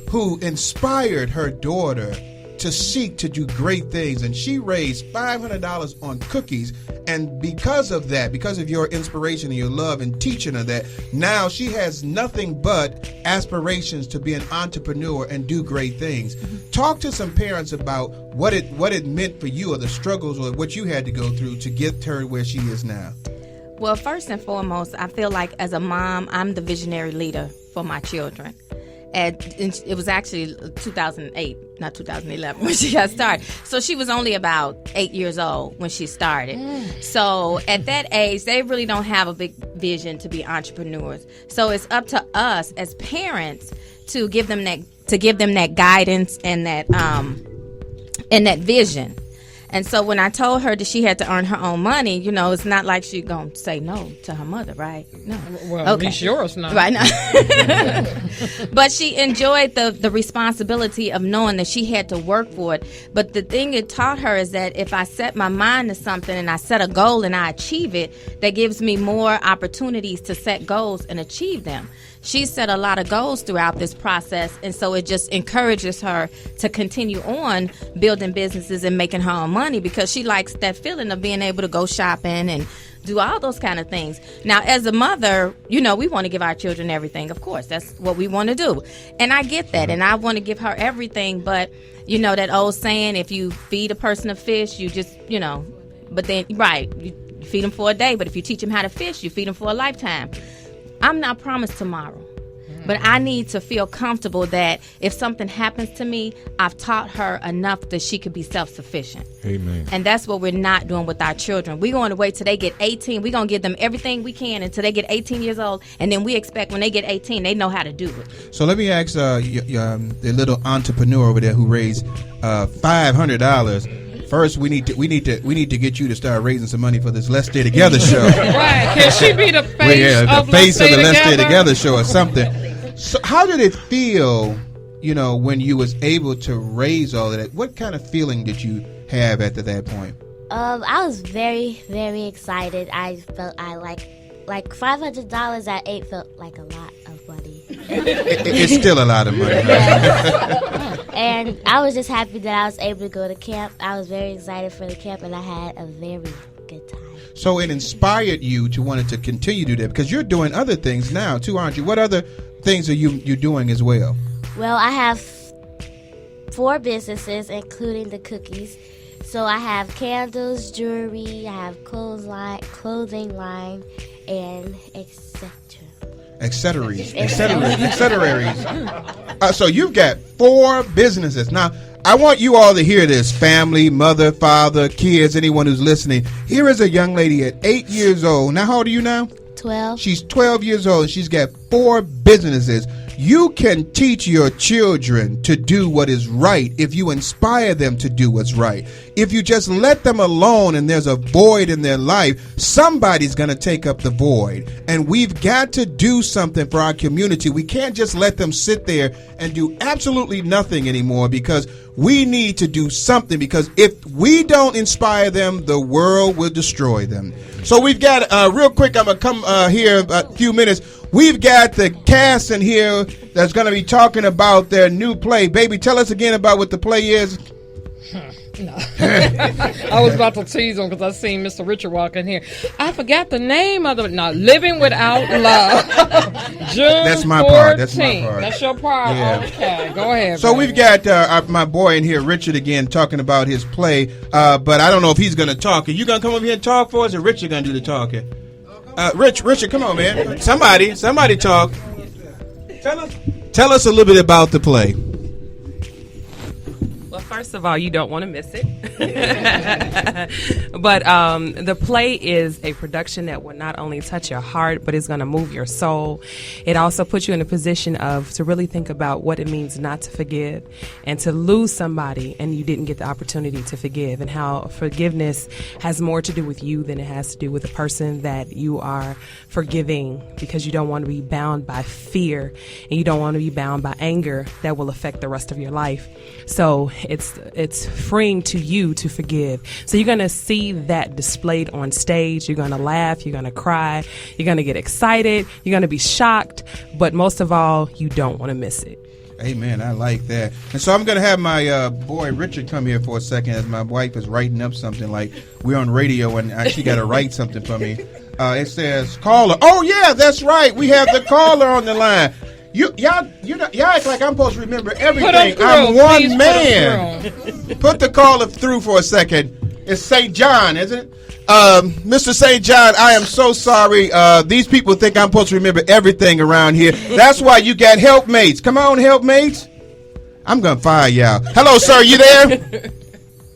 Speaker 9: who inspired her daughter to seek to do great things, and she raised $500 on cookies. And because of that, because of your inspiration and your love and teaching her that, now she has nothing but aspirations to be an entrepreneur and do great things. Talk to some parents about what it meant for you, or the struggles, or what you had to go through to get her where she is now.
Speaker 13: Well, first and foremost, I feel like as a mom, I'm the visionary leader for my children. And it was actually 2008, not 2011, when she got started. So she was only about 8 years old when she started. So at that age, they really don't have a big vision to be entrepreneurs. So it's up to us as parents to give them that guidance and that vision. And so when I told her that she had to earn her own money, you know, it's not like she's going to say no to her mother, right? No.
Speaker 6: Well, at least yours not.
Speaker 13: Right now. But she enjoyed the responsibility of knowing that she had to work for it. But the thing it taught her is that if I set my mind to something and I set a goal and I achieve it, that gives me more opportunities to set goals and achieve them. She set a lot of goals throughout this process, and so it just encourages her to continue on building businesses and making her own money, because she likes that feeling of being able to go shopping and do all those kind of things. Now, as a mother, you know, we want to give our children everything. Of course, that's what we want to do. And I get that, and I want to give her everything, but, you know, that old saying, if you feed a person a fish, you just, you know, but then, right, you feed them for a day, but if you teach them how to fish, you feed them for a lifetime. I'm not promised tomorrow. But I need to feel comfortable that if something happens to me, I've taught her enough that she could be self-sufficient.
Speaker 10: Amen.
Speaker 13: And that's what we're not doing with our children. We're going to wait till they get 18. We're going to give them everything we can until they get 18 years old. And then we expect when they get 18, they know how to do it.
Speaker 9: So let me ask the little entrepreneur over there who raised $500. First, we need to get you to start raising some money for this Let's Stay Together show.
Speaker 6: Right? Can she be the face of
Speaker 9: the Let's Stay Together show or something? So, how did it feel, when you was able to raise all of that? What kind of feeling did you have at that point?
Speaker 15: I was very, very excited. I felt like $500 at 8 felt like a lot of money.
Speaker 9: It's still a lot of money.
Speaker 15: Yes. And I was just happy that I was able to go to camp. I was very excited for the camp, and I had a very good time.
Speaker 9: So it inspired you to want to continue to do that because you're doing other things now too, aren't you? What other things are you doing as well?
Speaker 15: Well, I have 4 businesses, including the cookies. So I have candles, jewelry, I have clothing line, and etc. So you've got 4 businesses. Now, I want you all to hear this. Family, mother, father, kids, anyone who's listening. Here is a young lady at 8 years old. Now, how old are you now? 12.
Speaker 9: She's 12 years old. She's got 4 businesses. You can teach your children to do what is right if you inspire them to do what's right. If you just let them alone and there's a void in their life, somebody's going to take up the void. And we've got to do something for our community. We can't just let them sit there and do absolutely nothing anymore because we need to do something, because if we don't inspire them, the world will destroy them. So we've got, real quick, I'm going to come here in a few minutes. We've got the cast in here that's going to be talking about their new play. Baby, tell us again about what the play is.
Speaker 6: No. I was about to tease him because I seen Mr. Richard walk in here. I forgot the name of Living Without Love. June
Speaker 9: That's my
Speaker 6: 14th.
Speaker 9: part. That's my part.
Speaker 6: That's your part.
Speaker 9: Yeah.
Speaker 6: Okay, go ahead.
Speaker 9: So
Speaker 6: baby.
Speaker 9: we've got my boy in here, Richard, again, talking about his play. But I don't know if he's going to talk. Are you going to come over here and talk for us, or Richard going to do the talking? Richard, come on, man. Somebody talk. Tell us a little bit about the play.
Speaker 16: Well, first of all, you don't want to miss it. But the play is a production that will not only touch your heart, but it's going to move your soul. It also puts you in a position to really think about what it means not to forgive and to lose somebody and you didn't get the opportunity to forgive, and how forgiveness has more to do with you than it has to do with the person that you are forgiving, because you don't want to be bound by fear and you don't want to be bound by anger that will affect the rest of your life. So it's freeing to you to forgive. So you're going to see that displayed on stage. You're going to laugh. You're going to cry. You're going to get excited. You're going to be shocked. But most of all, you don't want to miss it.
Speaker 9: Amen. I like that. And so I'm going to have my boy Richard come here for a second as my wife is writing up something, like we're on radio and she got to write something for me. It says caller. Oh, yeah, that's right. We have the caller on the line. Y'all act like I'm supposed to remember everything. I'm one man. Put the caller through for a second. It's St. John, isn't it? Mr. St. John, I am so sorry. These people think I'm supposed to remember everything around here. That's why you got helpmates. Come on, helpmates. I'm going to fire y'all. Hello, sir. You there?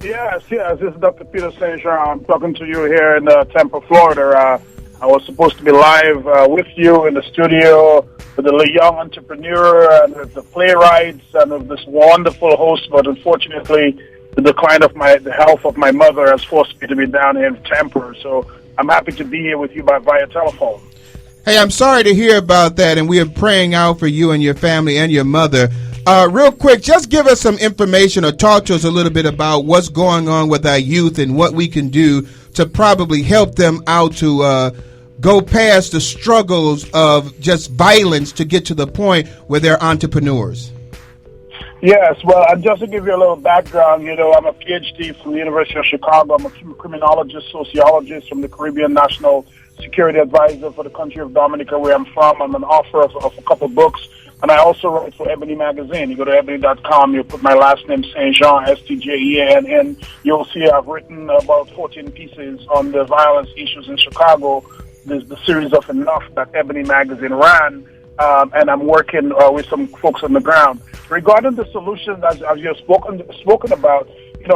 Speaker 17: Yes. This is Dr. Peter St. John. I'm talking to you here in Tampa, Florida. I was supposed to be live with you in the studio with the young entrepreneur and with the playwrights and with this wonderful host, but unfortunately, the decline of the health of my mother has forced me to be down here in Tampa. So I'm happy to be here with you via telephone.
Speaker 9: Hey, I'm sorry to hear about that, and we are praying out for you and your family and your mother. Real quick, just give us some information or talk to us a little bit about what's going on with our youth and what we can do to probably help them out to go past the struggles of just violence to get to the point where they're entrepreneurs.
Speaker 17: Yes, well, and just to give you a little background, I'm a PhD from the University of Chicago. I'm a criminologist, sociologist from the Caribbean National Security Advisor for the country of Dominica, where I'm from. I'm an author of a couple books, and I also write for Ebony Magazine. You go to ebony.com, you put my last name, St. Jean, S-T-J-E-A-N-N. You'll see I've written about 14 pieces on the violence issues in Chicago. There's the series of Enough that Ebony Magazine ran, and I'm working with some folks on the ground. Regarding the solutions, as you've spoken about,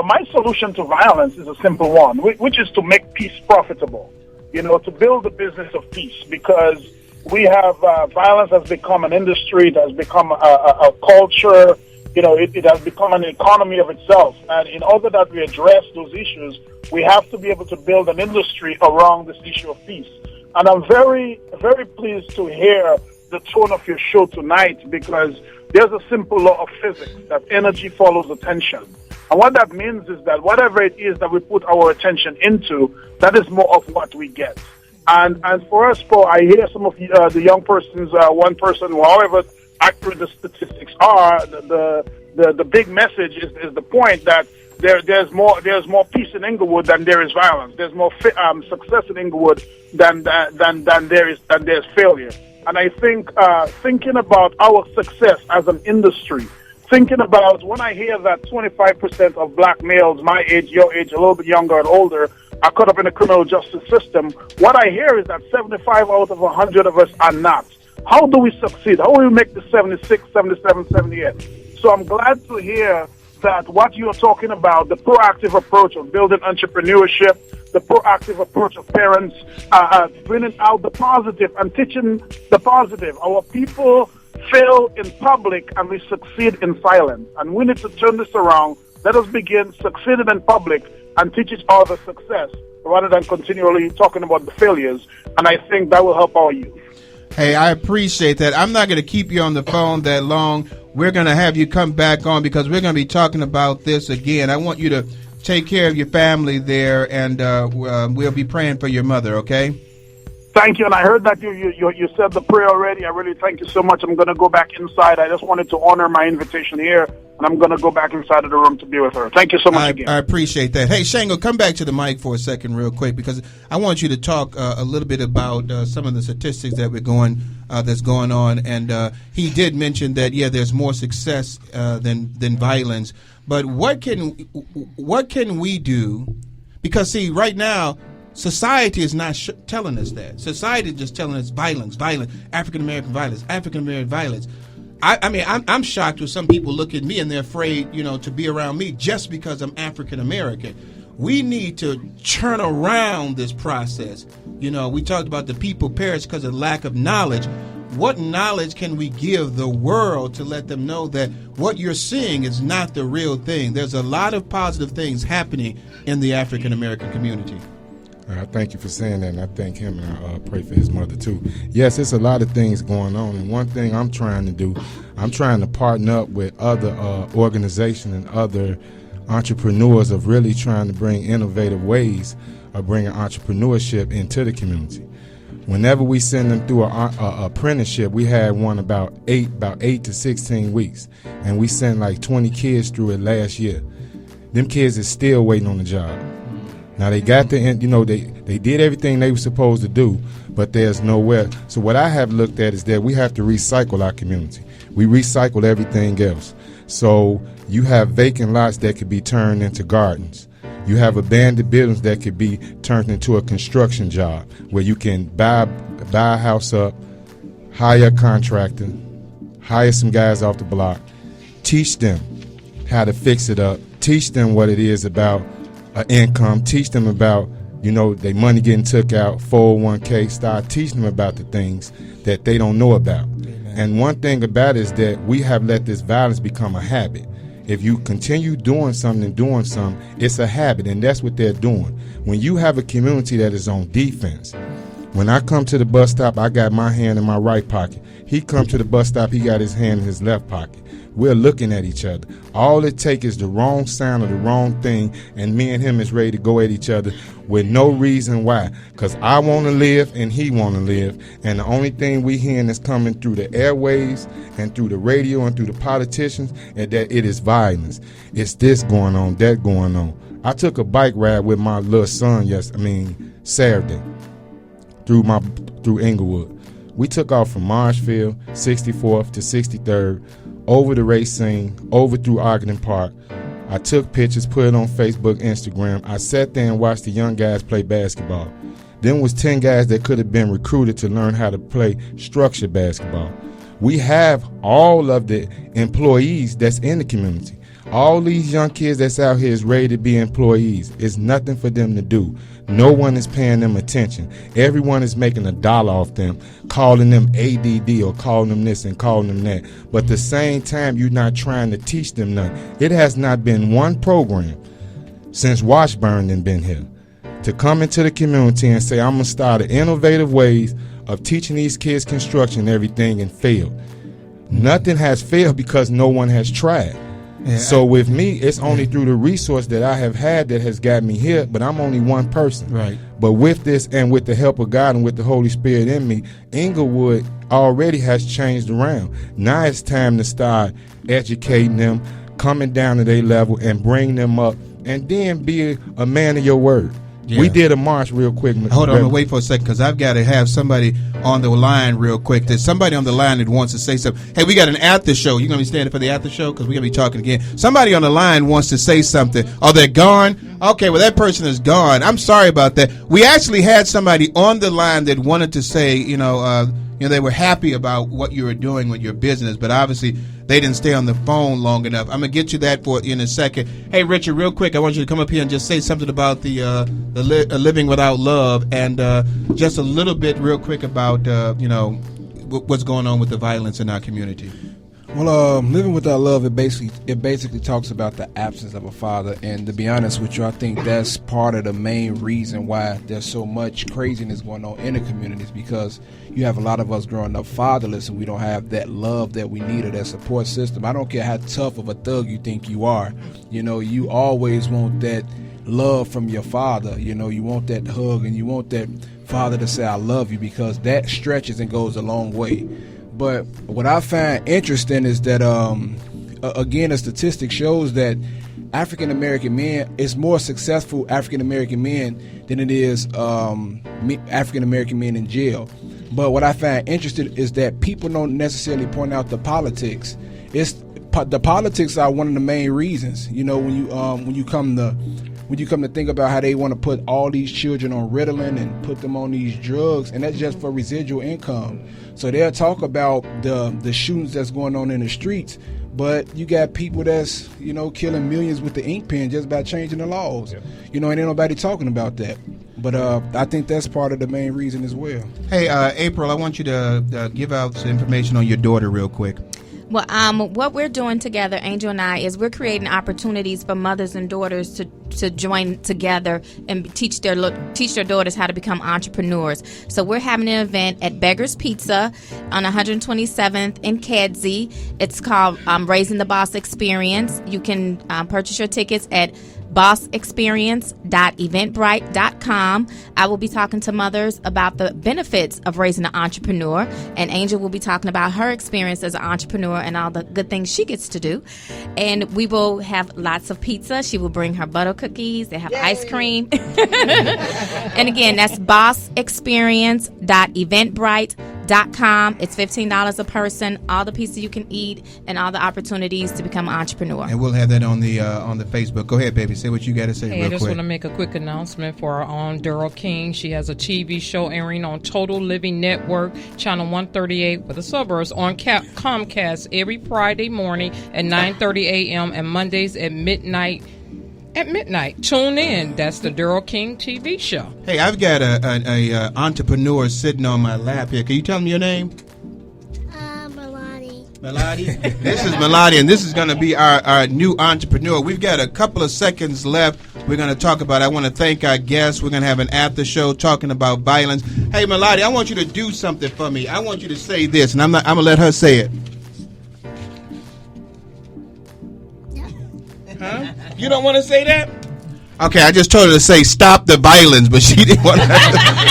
Speaker 17: my solution to violence is a simple one, which is to make peace profitable. To build the business of peace, because we have violence has become an industry, it has become a culture. It has become an economy of itself. And in order that we address those issues, we have to be able to build an industry around this issue of peace. And I'm very, very pleased to hear the tone of your show tonight, because there's a simple law of physics that energy follows attention. And what that means is that whatever it is that we put our attention into, that is more of what we get. And for us, I hear some of the young persons, one person, however accurate the statistics are, the big message is the point that there's more peace in Inglewood than there is violence. There's more success in Inglewood than there's failure. And I think thinking about our success as an industry, thinking about when I hear that 25% of black males my age, your age, a little bit younger and older, are caught up in the criminal justice system, what I hear is that 75 out of 100 of us are not. How do we succeed? How will we make the 76, 77, 78? So I'm glad to hear that what you're talking about, the proactive approach of building entrepreneurship, the proactive approach of parents, bringing out the positive and teaching the positive. Our people fail in public and we succeed in silence. And we need to turn this around. Let us begin succeeding in public and teach each other success rather than continually talking about the failures. And I think that will help our youth.
Speaker 9: Hey, I appreciate that. I'm not going to keep you on the phone that long. We're going to have you come back on because we're going to be talking about this again. I want you to take care of your family there, and we'll be praying for your mother, okay?
Speaker 17: Thank you. And I heard that you said the prayer already. I really thank you so much. I'm going to go back inside. I just wanted to honor my invitation here, and I'm going to go back inside of the room to be with her. Thank you so much again.
Speaker 9: I appreciate that. Hey, Shango, come back to the mic for a second real quick, because I want you to talk a little bit about some of the statistics that that's going on. And he did mention that, there's more success than violence. But what can we do? Because, see, right now, society is not telling us that. Society is just telling us violence, African-American violence, African-American violence. I mean, I'm shocked when some people look at me and they're afraid, to be around me just because I'm African-American. We need to turn around this process. We talked about the people perish because of lack of knowledge. What knowledge can we give the world to let them know that what you're seeing is not the real thing? There's a lot of positive things happening in the African-American community.
Speaker 10: I thank you for saying that, and I thank him, and I pray for his mother, too. Yes, it's a lot of things going on, and one thing I'm trying to do, I'm trying to partner up with other organizations and other entrepreneurs of really trying to bring innovative ways of bringing entrepreneurship into the community. Whenever we send them through a apprenticeship, we had one about 8 to 16 weeks, and we sent like 20 kids through it last year. Them kids is still waiting on the job. Now they got they did everything they were supposed to do, but there's nowhere. So what I have looked at is that we have to recycle our community. We recycle everything else. So you have vacant lots that could be turned into gardens. You have abandoned buildings that could be turned into a construction job where you can buy a house up, hire a contractor, hire some guys off the block, teach them how to fix it up, teach them what it is about income, teach them about, their money getting took out, 401k, start teaching them about the things that they don't know about. Amen. And one thing about it is that we have let this violence become a habit. If you continue doing something, it's a habit, and that's what they're doing. When you have a community that is on defense, when I come to the bus stop, I got my hand in my right pocket. He come to the bus stop, he got his hand in his left pocket. We're looking at each other. All it takes is the wrong sound or the wrong thing, and me and him is ready to go at each other with no reason why. Because I want to live and he want to live, and the only thing we hearing is coming through the airwaves and through the radio and through the politicians, and that it is violence. It's this going on, that going on. I took a bike ride with my little son Saturday through Inglewood. We took off from Marshfield, 64th to 63rd, over the race scene, over through Ogden Park. I took pictures, put it on Facebook, Instagram. I sat there and watched the young guys play basketball. Then was 10 guys that could have been recruited to learn how to play structured basketball. we have all of the employees that's in the community. All these young kids that's out here is ready to be employees. It's nothing for them to do. No one is paying them attention. Everyone is making $1 off them, calling them ADD or calling them this and calling them that. But at the same time, you're not trying to teach them nothing. It has not been one program since Washburn done been here to come into the community and say, I'm going to start innovative ways of teaching these kids construction and everything, and fail. Nothing has failed because no one has tried. Yeah, so with me, it's only through the resource that I have had that has got me here, but I'm only one person.
Speaker 9: Right.
Speaker 10: But with this and with the help of God and with the Holy Spirit in me, Inglewood already has changed around. Now it's time to start educating them, coming down to their level and bring them up, and then be a man of your word. Yeah. We did a march real quick.
Speaker 9: Hold on, wait for a second, because I've got to have somebody on the line real quick. There's somebody on the line that wants to say something. Hey, we got an after show. You going to be standing for the after show? Because we're going to be talking again. Somebody on the line wants to say something. Oh, they're gone? Okay, well, that person is gone. I'm sorry about that. We actually had somebody on the line that wanted to say, they were happy about what you were doing with your business, but obviously they didn't stay on the phone long enough. I'm gonna get you that in a second. Hey, Richard, real quick, I want you to come up here and just say something about the living without love, and just a little bit, real quick, about what's going on with the violence in our community.
Speaker 18: Well, living without love, it basically talks about the absence of a father, and to be honest with you, I think that's part of the main reason why there's so much craziness going on in the communities, because you have a lot of us growing up fatherless, and we don't have that love that we need or that support system. I don't care how tough of a thug you think you are, you always want that love from your father. You want that hug, and you want that father to say I love you, because that stretches and goes a long way. But what I find interesting is that, again, a statistic shows that African American men, it's more successful African American men than it is African American men in jail. But what I find interesting is that people don't necessarily point out the politics. The politics are one of the main reasons. When you come to think about how they want to put all these children on Ritalin and put them on these drugs, and that's just for residual income. So they'll talk about the shootings that's going on in the streets, but you got people that's killing millions with the ink pen just by changing the laws. And ain't nobody talking about that. But I think that's part of the main reason as well.
Speaker 9: Hey, April, I want you to give out some information on your daughter real quick.
Speaker 13: Well, what we're doing together, Angel and I, is we're creating opportunities for mothers and daughters to join together and teach their daughters how to become entrepreneurs. So we're having an event at Beggar's Pizza on 127th in Kedzie. It's called Raising the Boss Experience. You can purchase your tickets at bossexperience.eventbrite.com. I will be talking to mothers about the benefits of raising an entrepreneur, and Angel will be talking about her experience as an entrepreneur and all the good things she gets to do. And we will have lots of pizza. She will bring her butter cookies. They have ice cream. And again, that's bossexperience.eventbrite.com. It's $15 a person, all the pizza you can eat, and all the opportunities to become an entrepreneur.
Speaker 9: And we'll have that on the Facebook. Go ahead, baby. Say what you got to say real quick.
Speaker 6: I just want to make a quick announcement for our own Daryl King. She has a TV show airing on Total Living Network, channel 138 with the suburbs on Comcast every Friday morning at 9:30 a.m. and Mondays at midnight. Tune in. That's the Daryl King TV show.
Speaker 9: Hey, I've got a entrepreneur sitting on my lap here. Can you tell me your name? Melody. This is Melody, and this is going to be our new entrepreneur. We've got a couple of seconds left. We're going to talk about it. I want to thank our guests. We're going to have an after show talking about violence. Hey, Melody, I want you to do something for me. I want you to say this, and I'm going to let her say it. Huh? You don't want to say that? Okay, I just told her to say stop the violence, but she didn't want to.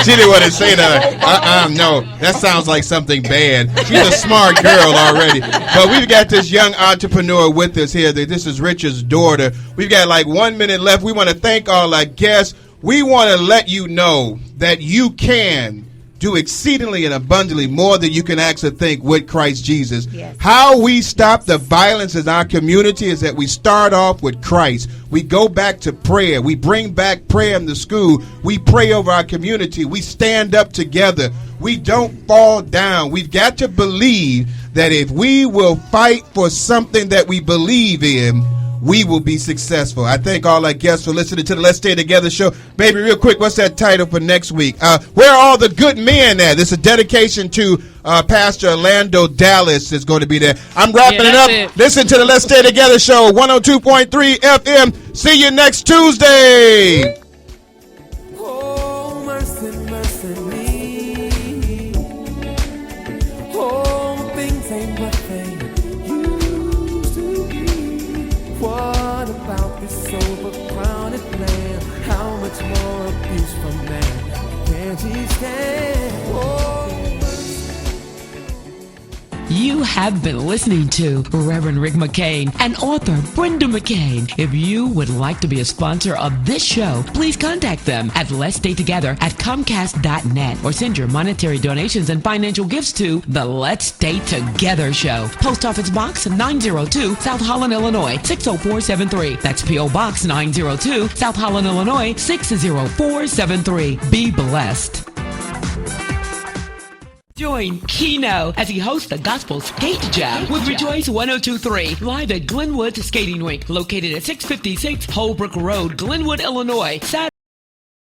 Speaker 9: She didn't want to say that. No, that sounds like something bad. She's a smart girl already. But we've got this young entrepreneur with us here. This is Richard's daughter. We've got like 1 minute left. We want to thank all our guests. We want to let you know that you can do exceedingly and abundantly more than you can ask or think with Christ Jesus. Yes. How we stop the violence in our community is that we start off with Christ. We go back to prayer. We bring back prayer in the school. We pray over our community. We stand up together. We don't fall down. We've got to believe that if we will fight for something that we believe in, we will be successful. I thank all our guests for listening to the Let's Stay Together show. Baby, real quick, what's that title for next week? Where are all the good men at? This is a dedication to Pastor Orlando Dallas is going to be there. I'm wrapping it up. Listen to the Let's Stay Together show, 102.3 FM. See you next Tuesday.
Speaker 8: Oh, mercy, mercy me. Oh, things ain't what they used to be. What about this overcrowded land? How much more abuse from man can he stand? Oh,
Speaker 3: You have been listening to Reverend Rick McCain and author Brenda McCain. If you would like to be a sponsor of this show, please contact them at Let's Stay Together at Comcast.net or send your monetary donations and financial gifts to the Let's Stay Together Show. Post Office Box 902, South Holland, Illinois 60473. That's P.O. Box 902, South Holland, Illinois 60473. Be blessed. Join Keno as he hosts the Gospel Skate Jam with Rejoice 102.3 live at Glenwood Skating Rink, located at 656 Holbrook Road, Glenwood, Illinois. Saturday